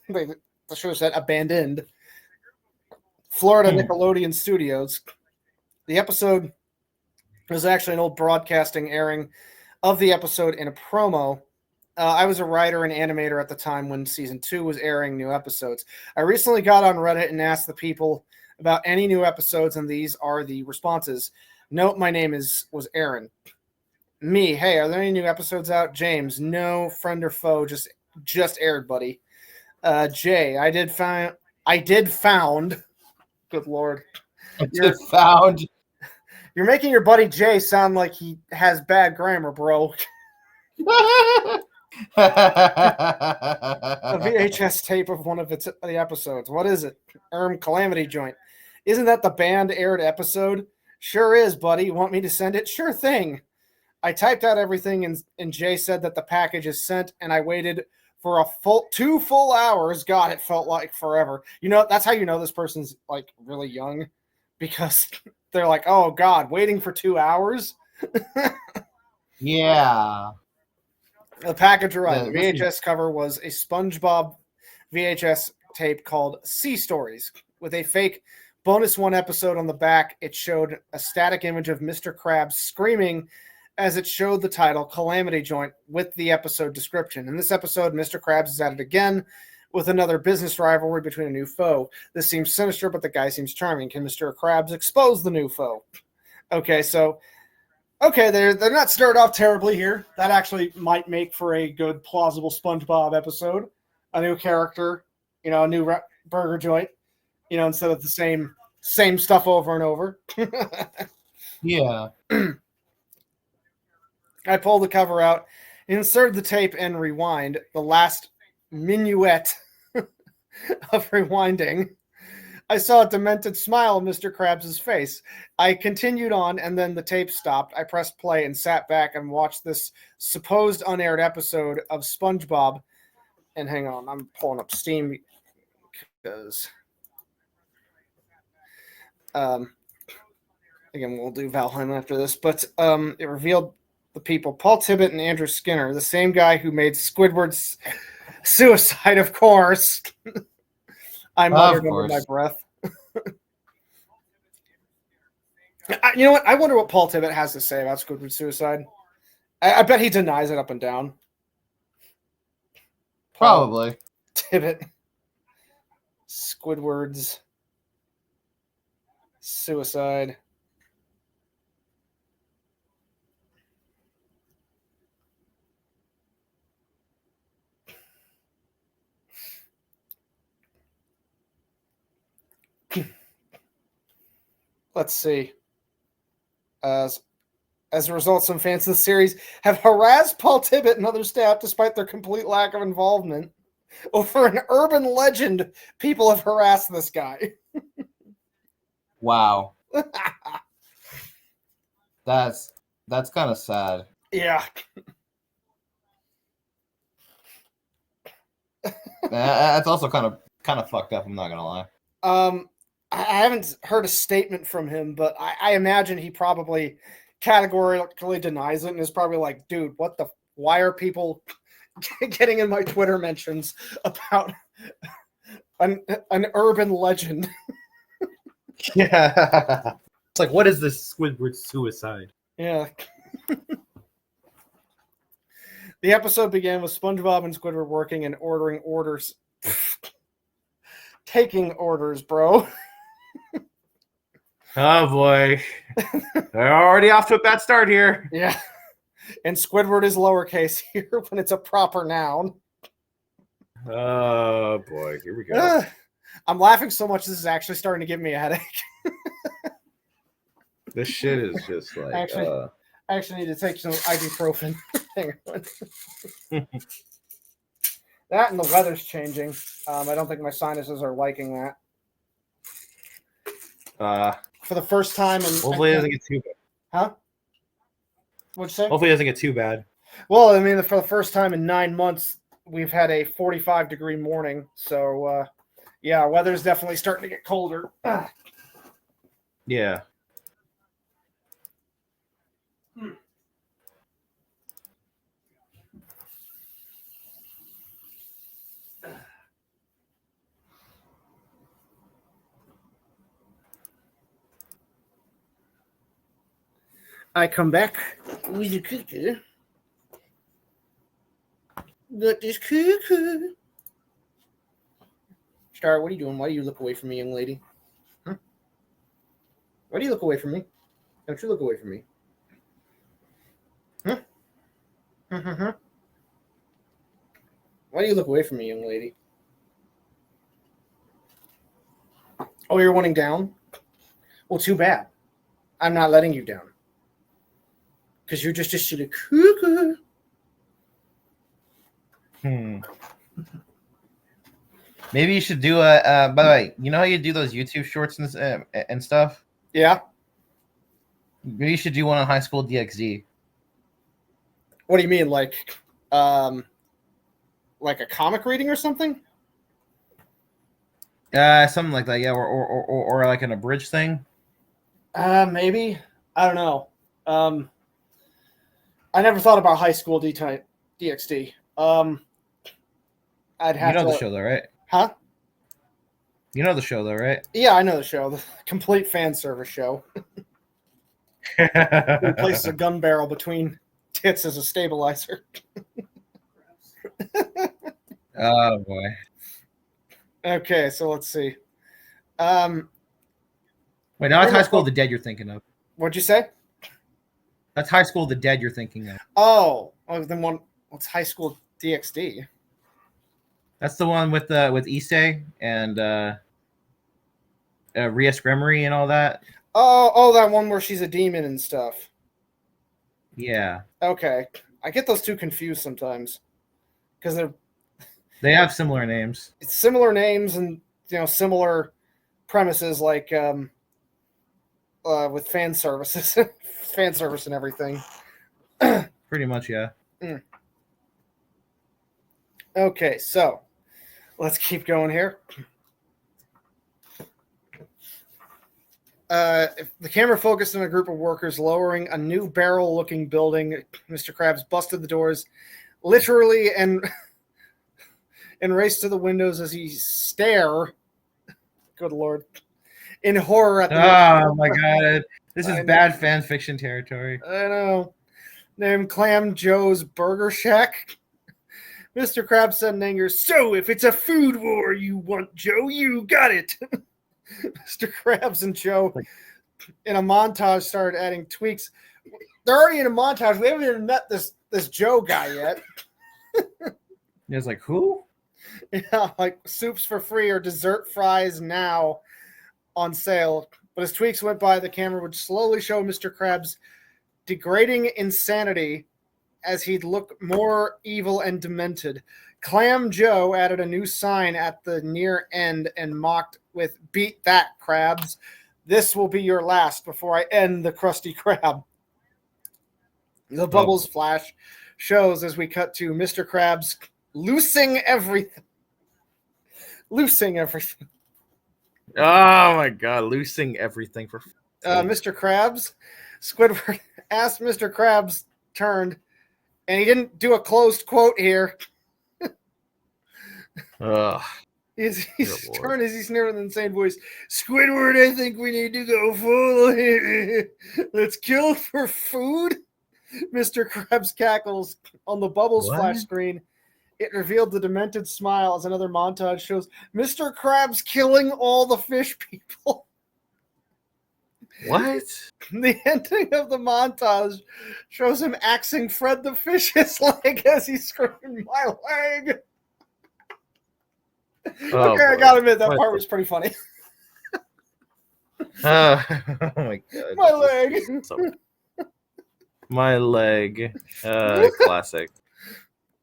the show said abandoned Florida Nickelodeon Studios. The episode was actually an old broadcasting airing of the episode in a promo. I was a writer and animator at the time when season 2 was airing new episodes. I recently got on Reddit and asked the people about any new episodes, and these are the responses. Note, my name was Aaron. Me, hey, are there any new episodes out? James, no, friend or foe, just aired, buddy. Jay, I did found. Good Lord. You're making your buddy Jay sound like he has bad grammar, bro. A VHS tape of one of the episodes. What is it? Calamity Joint. Isn't that the band aired episode? Sure is, buddy. Want me to send it? Sure thing. I typed out everything, and Jay said that the package is sent, and I waited for 2 full hours. God, it felt like forever. You know, that's how you know this person's like really young, because they're like, oh God, waiting for 2 hours? Yeah. The package arrived. The VHS cover was a SpongeBob VHS tape called Sea Stories. With a fake bonus 1 episode on the back, it showed a static image of Mr. Krabs screaming as it showed the title Calamity Joint with the episode description. In this episode, Mr. Krabs is at it again with another business rivalry between a new foe. This seems sinister, but the guy seems charming. Can Mr. Krabs expose the new foe? Okay, so they're not started off terribly here. That actually might make for a good, plausible SpongeBob episode. A new character, a new burger joint, instead of the same stuff over and over. Yeah. I pulled the cover out, inserted the tape, and rewind. The last minuet of rewinding, I saw a demented smile on Mr. Krabs' face. I continued on, and then the tape stopped. I pressed play and sat back and watched this supposed unaired episode of SpongeBob. And hang on, I'm pulling up Steam because again, we'll do Valheim after this. But it revealed the people, Paul Tibbitt and Andrew Skinner, the same guy who made Squidward's Suicide, of course. I muttered under my breath. You know what? I wonder what Paul Tibbitt has to say about Squidward's Suicide. I bet he denies it up and down. Probably. Tibbitt. Squidward's Suicide. let's see. As a result, some fans of the series have harassed Paul Tibbett and other staff despite their complete lack of involvement. Over an urban legend, people have harassed this guy. Wow. That's kind of sad. Yeah. That's also kind of fucked up. I'm not gonna lie. I haven't heard a statement from him, but I imagine he probably categorically denies it and is probably like, dude, what the? Why are people getting in my Twitter mentions about an urban legend? Yeah. It's like, what is this Squidward suicide? Yeah. The episode began with SpongeBob and Squidward working and ordering orders. Taking orders, bro. Oh boy. They're already off to a bad start here. Yeah. And Squidward is lowercase here when it's a proper noun. Oh boy, here we go. I'm laughing so much this is actually starting to give me a headache. This shit is just like I actually need to take some ibuprofen. Hang on. That and the weather's changing. I don't think my sinuses are liking that. For the first time in hopefully it doesn't get too bad. Huh? What'd you say? Hopefully it doesn't get too bad. Well, I mean, for the first time in 9 months, we've had a 45-degree morning. So, yeah, weather's definitely starting to get colder. Yeah. I come back with a cookie. Got this cookie. Star, what are you doing? Why do you look away from me, young lady? Huh? Why do you look away from me? Don't you look away from me? Huh? Why do you look away from me, young lady? Oh, you're wanting down? Well, too bad. I'm not letting you down. Because you're just a shitty cuckoo. Maybe you should do a. By the way, you know how you do those YouTube shorts and stuff? Yeah. Maybe you should do one on High School DxD. What do you mean, like a comic reading or something? Something like that, yeah, or like an abridged thing. Maybe. I don't know. I never thought about High School DxD. I'd have You know to. the show though, right? Huh? You know the show though, right? Yeah, I know the show. The complete fan service show. He places a gun barrel between tits as a stabilizer. Oh boy. Okay, so let's see. Wait, now it's High School of the Dead you're thinking of. What'd you say? That's High School of the Dead you're thinking of. Oh, then what's High School DxD? That's the one with Issei and Rhea Scremery and all that. Oh, that one where she's a demon and stuff. Yeah. Okay, I get those two confused sometimes because They have similar names. it's similar names and similar premises, like with fan services, fan service and everything. Pretty much, yeah. Okay, so let's keep going here. If the camera focused on a group of workers lowering a new barrel-looking building. Mr. Krabs busted the doors, literally, and raced to the windows as he stare. Good Lord. In horror at the Oh my god. This is bad fan fiction territory. I know. Named Clam Joe's Burger Shack. Mr. Krabs said in anger, "So if it's a food war you want, Joe, you got it." Mr. Krabs and Joe, in a montage, started adding tweaks. They're already in a montage. We haven't even met this Joe guy yet. It's like, who? Yeah, like soups for free or dessert fries now on sale. But as tweaks went by, the camera would slowly show Mr. Krabs' degrading insanity as he'd look more evil and demented. Clam Joe added a new sign at the near end and mocked with, "Beat that, Krabs. This will be your last before I end the Krusty Krab." The bubbles flash shows as we cut to Mr. Krabs loosing everything. Loosing everything. Oh my god, loosing everything for Mr. Krabs, Squidward asked Mr. Krabs turned, and he didn't do a closed quote here. Ugh. He's Good turned as he sneered with an insane voice. "Squidward, I think we need to go full. Let's kill for food." Mr. Krabs cackles on the bubbles What? flash screen. It revealed the demented smile as another montage shows Mr. Krabs killing all the fish people. What? The ending of the montage shows him axing Fred the fish's leg as he's screaming, "My leg!" Oh, Okay, I boy. gotta admit, that What part the- was pretty funny. Oh my god. My leg. My leg. Classic.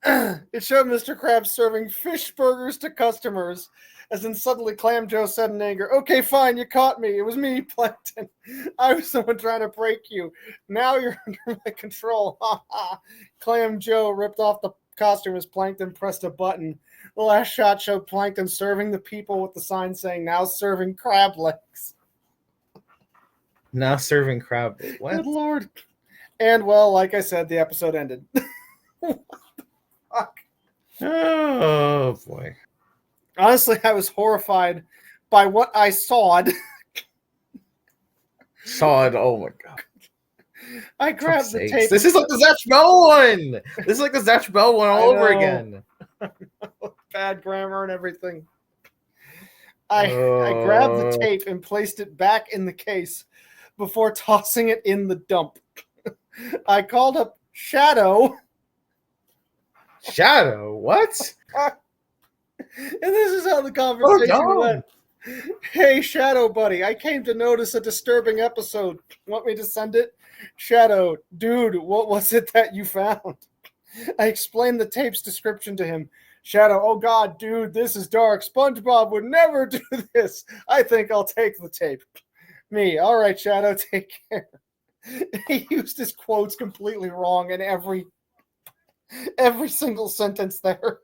It showed Mr. Krabs serving fish burgers to customers, as then suddenly Clam Joe said in anger, "Okay, fine, you caught me. It was me, Plankton. I was the one trying to break you. Now you're under my control." Clam Joe ripped off the costume as Plankton pressed a button. The last shot showed Plankton serving the people with the sign saying, "Now serving crab legs." Now serving crab. What? Good lord. And, well, like I said, the episode ended. Fuck. Oh boy. Honestly, I was horrified by what I saw. Sod. Oh my god. I grabbed the tape. This is like the Zatch Bell one. This is like the Zatch Bell one all I over know. again. Bad grammar and everything. I grabbed the tape and placed it back in the case before tossing it in the dump. I called up Shadow, Shadow. What? and this is how the conversation went. "Hey, Shadow buddy, I came to notice a disturbing episode. Want me to send it?" Shadow, "Dude, what was it that you found?" I explained the tape's description to him. Shadow, "Oh god, dude, this is dark. SpongeBob would never do this. I think I'll take the tape." Me, "All right, Shadow, take care." He used his quotes completely wrong in every single sentence there.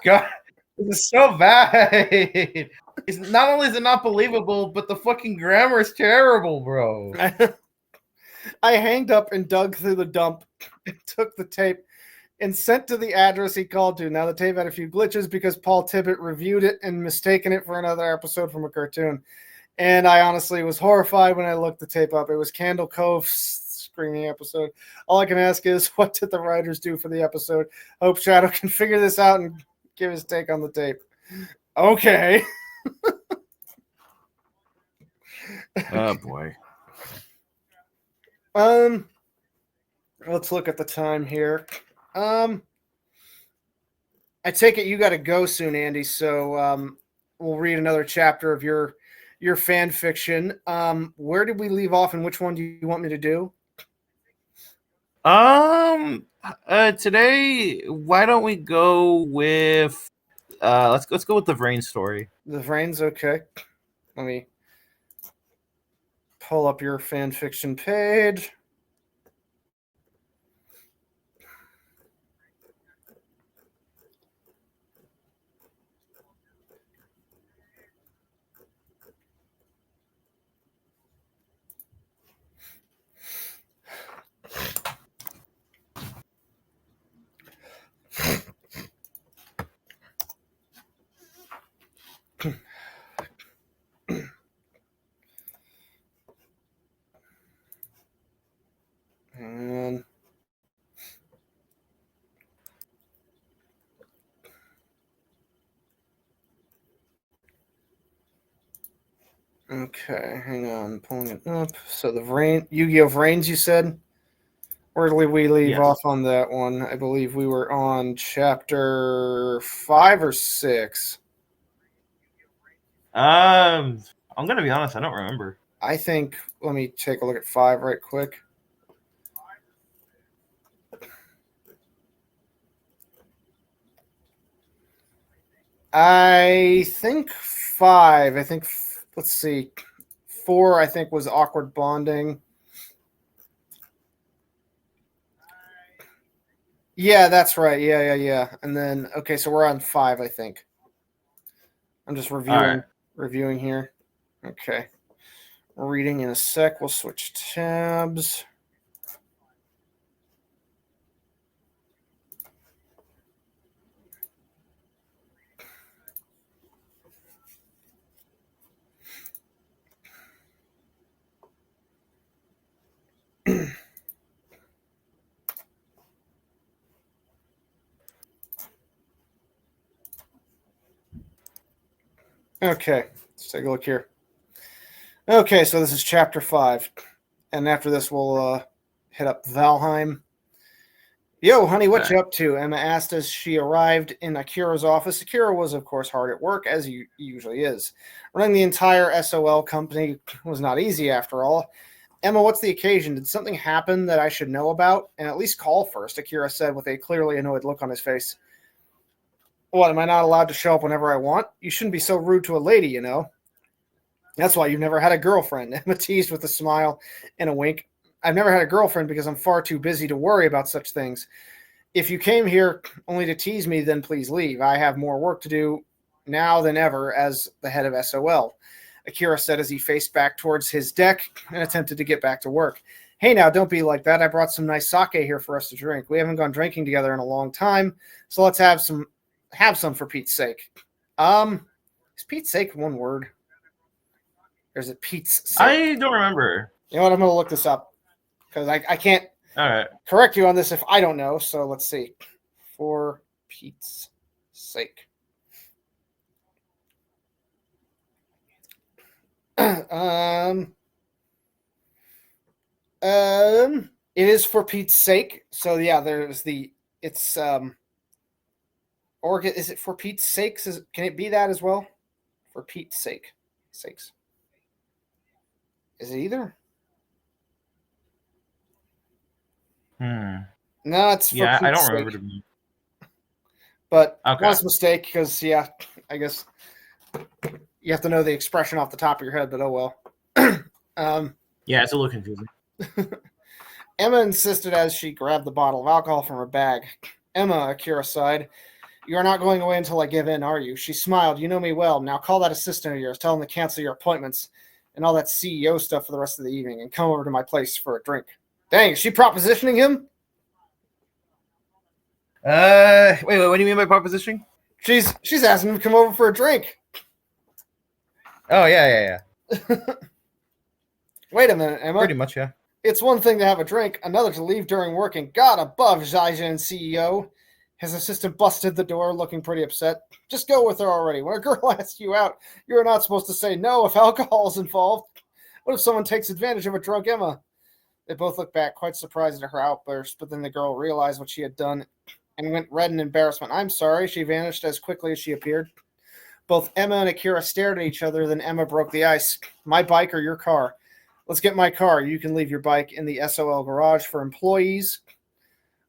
God, this is so bad. It's not only is it not believable, but the fucking grammar is terrible, bro. I hanged up and dug through the dump and took the tape and sent to the address he called to. Now, the tape had a few glitches because Paul Tibbett reviewed it and mistaken it for another episode from a cartoon. And I honestly was horrified when I looked the tape up. It was Candle Cove's screaming episode. All I can ask is, what did the writers do for the episode? Hope Shadow can figure this out and give his take on the tape. Okay. Oh boy. Let's look at the time here. I take it you got to go soon, Andy. So we'll read another chapter of your fan fiction. Where did we leave off, and which one do you want me to do? Today, why don't we go with let's go with the Vrain story. The Vrains, okay. Let me pull up your fan fiction page. And okay, hang on, pulling it up. So the Yu-Gi-Oh! Vrains, you said? Where did we leave Yes. off on that one? I believe we were on chapter 5 or 6. I I'm gonna be honest, I don't remember. I think, let me take a look at 5 right quick. I think 5. Let's see. 4, I think, was awkward bonding. Yeah, that's right. Yeah. And then, okay, so we're on 5, I think. I'm just reviewing here. Okay. Reading in a sec. We'll switch tabs. Okay, let's take a look here. Okay, so this is chapter 5. And after this, we'll hit up Valheim. Yo, honey, what you up to? Emma asked as she arrived in Akira's office. Akira was, of course, hard at work, as he usually is. Running the entire SOL company was not easy, after all. Emma, what's the occasion? Did something happen that I should know about? And at least call first, Akira said with a clearly annoyed look on his face. What, am I not allowed to show up whenever I want? You shouldn't be so rude to a lady, you know. That's why you've never had a girlfriend, Emma teased with a smile and a wink. I've never had a girlfriend because I'm far too busy to worry about such things. If you came here only to tease me, then please leave. I have more work to do now than ever as the head of SOL, Akira said as he faced back towards his deck and attempted to get back to work. Hey, now, don't be like that. I brought some nice sake here for us to drink. We haven't gone drinking together in a long time, so let's have some for Pete's sake. Is Pete's sake one word? Or is it Pete's sake? I don't remember. You know what? I'm going to look this up because I can't correct you on this if I don't know. So let's see. For Pete's sake. It is for Pete's sake. So yeah, there's or is it for Pete's sakes? Can it be that as well? For Pete's sakes. Is it either? No, it's for Pete's I don't sake. remember to be. But Okay. was a mistake because I guess you have to know the expression off the top of your head. But oh well. Yeah, it's a little confusing. Emma insisted as she grabbed the bottle of alcohol from her bag. Emma, Akira sighed. You are not going away until I give in, are you? She smiled. You know me well. Now call that assistant of yours. Tell him to cancel your appointments and all that CEO stuff for the rest of the evening and come over to my place for a drink. Dang, is she propositioning him? Wait, what do you mean by propositioning? She's asking him to come over for a drink. Oh, yeah. Wait a minute, Emma. Pretty much, yeah. It's one thing to have a drink, another to leave during work, and God above, Zaijin CEO. His assistant busted the door, looking pretty upset. Just go with her already. When a girl asks you out, you're not supposed to say no if alcohol is involved. What if someone takes advantage of a drunk Emma? They both looked back, quite surprised at her outburst, but then the girl realized what she had done and went red in embarrassment. I'm sorry. She vanished as quickly as she appeared. Both Emma and Akira stared at each other, then Emma broke the ice. My bike or your car? Let's get my car. You can leave your bike in the SOL garage for employees.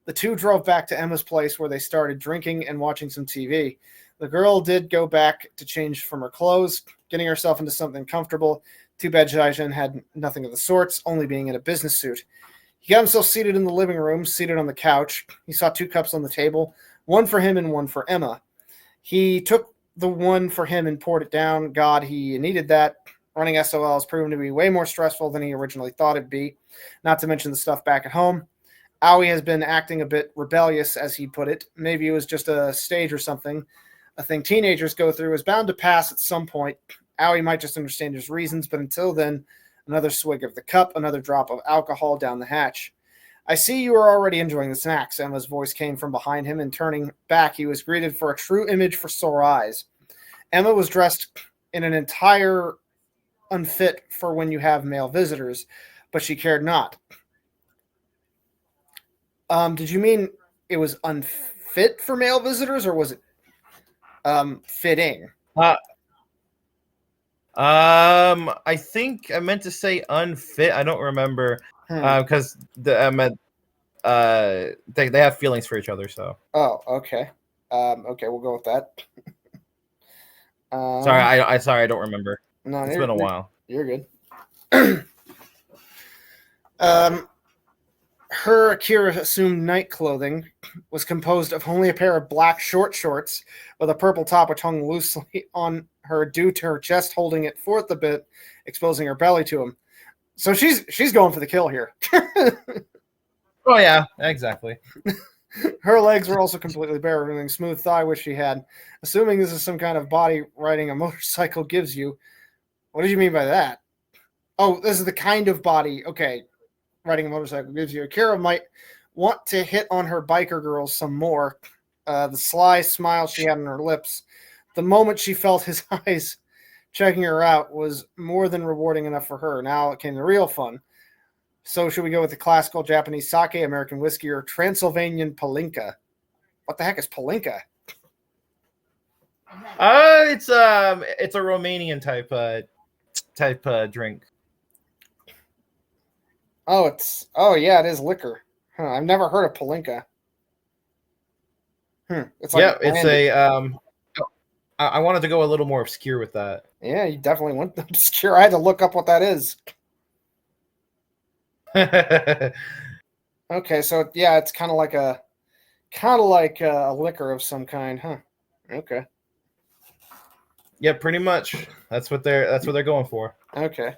The two drove back to Emma's place where they started drinking and watching some TV. The girl did go back to change from her clothes, getting herself into something comfortable. Too bad Zaijin had nothing of the sorts, only being in a business suit. He got himself seated in the living room, seated on the couch. He saw 2 cups on the table, one for him and one for Emma. He took the one for him and poured it down. God, he needed that. Running SOL has proven to be way more stressful than he originally thought it'd be, not to mention the stuff back at home. Aoi has been acting a bit rebellious, as he put it. Maybe it was just a stage or something. A thing teenagers go through is bound to pass at some point. Aoi might just understand his reasons, but until then, another swig of the cup, another drop of alcohol down the hatch. I see you are already enjoying the snacks. Emma's voice came from behind him, and turning back, he was greeted for a true image for sore eyes. Emma was dressed in an entire unfit for when you have male visitors, but she cared not. Did you mean it was unfit for male visitors, or was it fitting? I think I meant to say unfit. I don't remember Hmm. because I meant they have feelings for each other. So Oh, okay. Okay, we'll go with that. sorry, I don't remember. No, It's been a while. You're good. Her Akira assumed night clothing was composed of only a pair of black short shorts with a purple top which hung loosely on her due to her chest holding it forth a bit, exposing her belly to him. So she's going for the kill here. Oh yeah, exactly. Her legs were also completely bare, revealing smooth thigh which she had. Assuming this is some kind of body riding a motorcycle gives you. What did you mean by that? Oh, this is the kind of body. Okay. Riding a motorcycle gives you. Akira might want to hit on her biker girls some more. The sly smile she had on her lips, the moment she felt his eyes checking her out, was more than rewarding enough for her. Now it came the real fun. So should we go with the classical Japanese sake, American whiskey, or Transylvanian palinka? What the heck is palinka? It's a Romanian type drink. Oh yeah, it is liquor. Huh, I've never heard of palinka. It's like Yeah, it's brandy. a I wanted to go a little more obscure with that. Yeah, you definitely went obscure. I had to look up what that is. Okay, so yeah, it's kind of like a liquor of some kind, huh? Okay. Yeah, pretty much. That's what they're going for. Okay.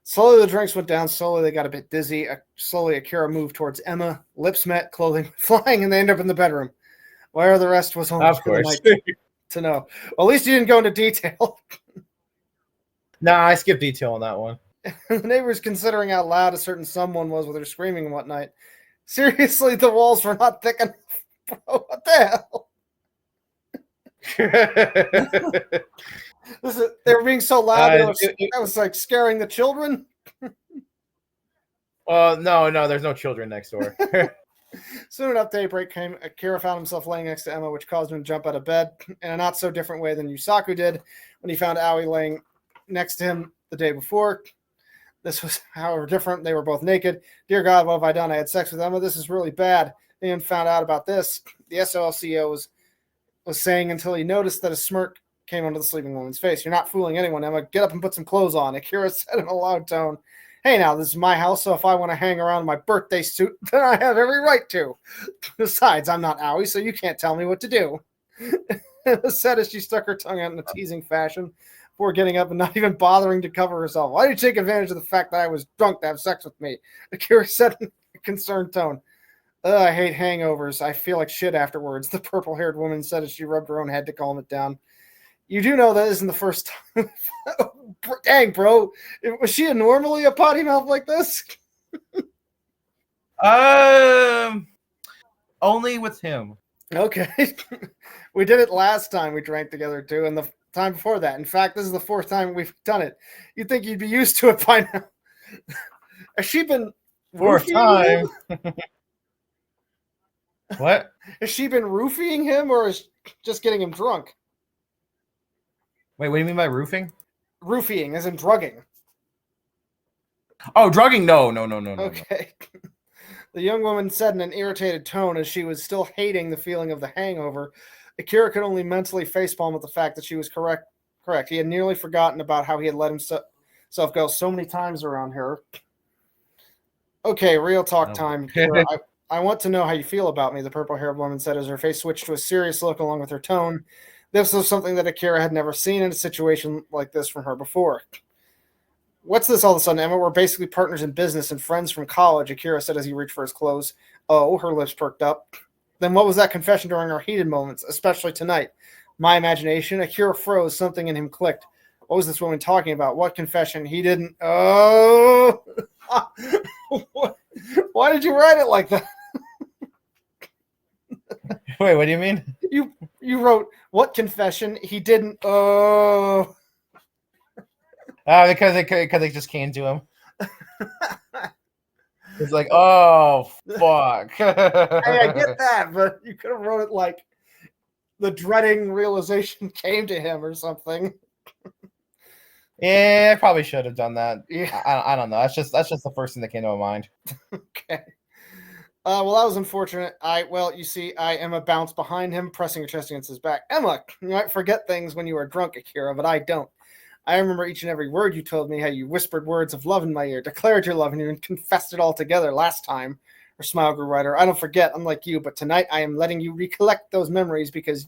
Slowly the drinks went down. Slowly they got a bit dizzy. Slowly Akira moved towards Emma. Lips met, clothing flying, and they end up in the bedroom. Where the rest was only Of for the course. night to know. Well, at least you didn't go into detail. Nah, I skipped detail on that one. The neighbors considering how loud a certain someone was with her screaming and whatnot. Seriously, the walls were not thick enough. Bro, what the hell? They were being so loud that was like scaring the children. No, there's no children next door. Soon enough, daybreak came. Akira found himself laying next to Emma, which caused him to jump out of bed in a not so different way than Yusaku did when he found Aoi laying next to him the day before. This was, however, different. They were both naked. Dear God, what have I done? I had sex with Emma. This is really bad. They even found out about this. The SOL CEO was saying until he noticed that a smirk came onto the sleeping woman's face. You're not fooling anyone, Emma. Get up and put some clothes on. Akira said in a loud tone. Hey, now, this is my house, so if I want to hang around in my birthday suit, then I have every right to. Besides, I'm not Aoi, so you can't tell me what to do. Said as she stuck her tongue out in a teasing fashion before getting up and not even bothering to cover herself. Why did you take advantage of the fact that I was drunk to have sex with me? Akira said in a concerned tone. I hate hangovers. I feel like shit afterwards, the purple-haired woman said as she rubbed her own head to calm it down. You do know that isn't the first time. Dang, bro. Was she normally a potty mouth like this? Only with him. Okay. We did it last time we drank together, too, and the time before that. In fact, this is the fourth time we've done it. You'd think you'd be used to it by now. Has she been... Fourth time. What? Has she been roofing him, or is just getting him drunk? Wait, what do you mean by roofing? Roofing, as in drugging. Oh, drugging? No. Okay. The young woman said in an irritated tone as she was still hating the feeling of the hangover. Akira could only mentally facepalm with the fact that she was correct. He had nearly forgotten about how he had let himself go so many times around her. Okay, real talk time. Akira, I want to know how you feel about me, the purple-haired woman said as her face switched to a serious look along with her tone. This was something that Akira had never seen in a situation like this from her before. What's this all of a sudden, Emma? We're basically partners in business and friends from college, Akira said as he reached for his clothes. Oh, her lips perked up. Then what was that confession during our heated moments, especially tonight? My imagination? Akira froze. Something in him clicked. What was this woman talking about? What confession? He didn't... Oh! Why did you write it like that? Wait, what do you mean? You wrote, what confession? He didn't... Oh... Because they just came to him. It's like, oh, fuck. Hey, I get that, but you could have wrote it like the dreading realization came to him or something. Yeah, I probably should have done that. Yeah. I don't know. That's just the first thing that came to my mind. Okay. Well, that was unfortunate. You see, I Emma bounced behind him, pressing her chest against his back. Emma, you might forget things when you are drunk, Akira, but I don't. I remember each and every word you told me, how you whispered words of love in my ear, declared your love, and even confessed it all together last time. Her smile grew wider. I don't forget, unlike you, but tonight I am letting you recollect those memories because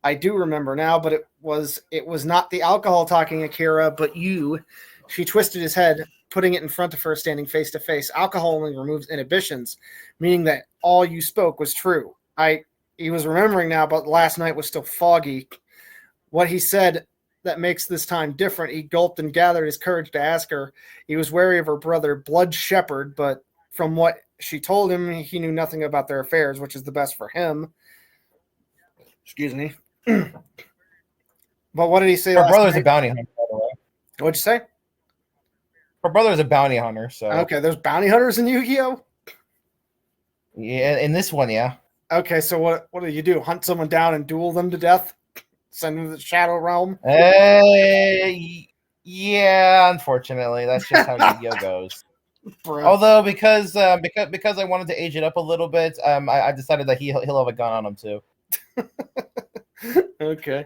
I do remember now, but it was not the alcohol talking, Akira, but you. She twisted his head, putting it in front of her, standing face to face. Alcohol only removes inhibitions, meaning that all you spoke was true. He was remembering now, but last night was still foggy. What he said that makes this time different. He gulped and gathered his courage to ask her. He was wary of her brother, Blood Shepherd, but from what she told him, he knew nothing about their affairs, which is the best for him. Excuse me. But what did he say? Her brother's a bounty hunter, by the way. What'd you say? Her brother's a bounty hunter, so Okay, there's bounty hunters in Yu-Gi-Oh? yeah. In this one, yeah. Okay, so what do you do? Hunt someone down and duel them to death? Send them to the Shadow Realm? Yeah. Unfortunately, that's just how Yu-Gi-Oh goes. Bro. Although because I wanted to age it up a little bit, I decided that he'll have a gun on him too. Okay.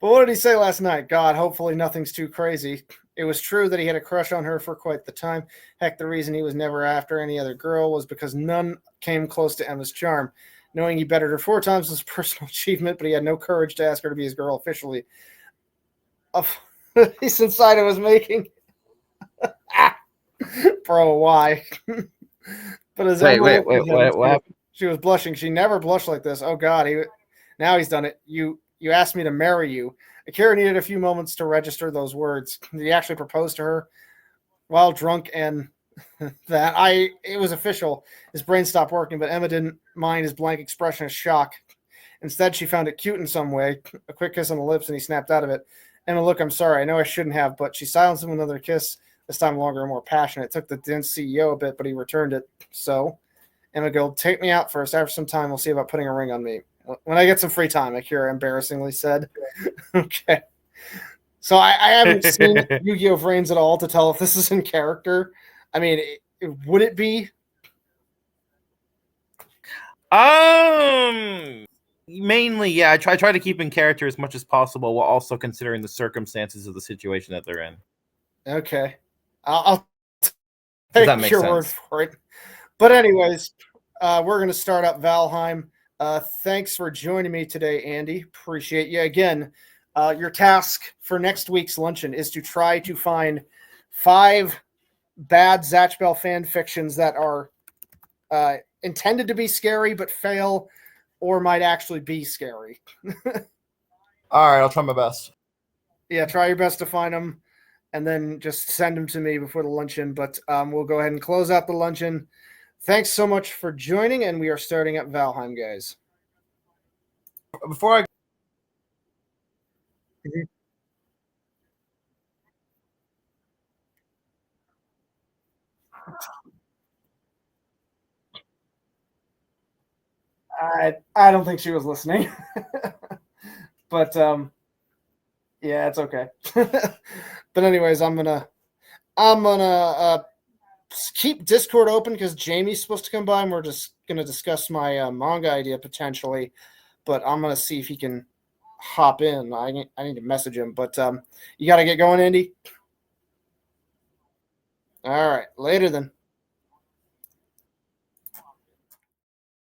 But what did he say last night? God, hopefully nothing's too crazy. It was true that he had a crush on her for quite the time. Heck, the reason he was never after any other girl was because none came close to Emma's charm. Knowing he bettered her 4 times was a personal achievement, but he had no courage to ask her to be his girl officially. He's inside I was making. Bro, why? But as Wait, what happened? She was blushing. She never blushed like this. Oh God, now he's done it. You asked me to marry you. Akira needed a few moments to register those words. He actually proposed to her while drunk, and it was official. His brain stopped working, but Emma didn't mind his blank expression of shock. Instead, she found it cute in some way. A quick kiss on the lips, and he snapped out of it. Emma, look, I'm sorry. I know I shouldn't have, but she silenced him with another kiss, this time longer and more passionate. It took the dense CEO a bit, but he returned it. So, Emma go, take me out first. After some time, we'll see about putting a ring on me. When I get some free time, Akira embarrassingly said. Okay. So I haven't seen Yu-Gi-Oh! Vrains at all to tell if this is in character. I mean, would it be? Mainly, yeah. I try to keep in character as much as possible while also considering the circumstances of the situation that they're in. Okay. I'll take that make your sense? word for it. But anyways, we're going to start up Valheim. Thanks for joining me today, Andy. Appreciate you. Again, your task for next week's Luncheon is to try to find 5 bad Zatch Bell fan fictions that are intended to be scary but fail or might actually be scary. All right, I'll try my best. Yeah, try your best to find them and then just send them to me before the Luncheon. But we'll go ahead and close out the Luncheon. Thanks so much for joining, and we are starting up Valheim, guys. Before I I don't think she was listening. But yeah, it's okay. But anyways, I'm gonna keep Discord open because Jamie's supposed to come by and we're just gonna discuss my manga idea potentially. But I'm gonna see if he can hop in. I need to message him. But you gotta get going, Andy. All right, later then.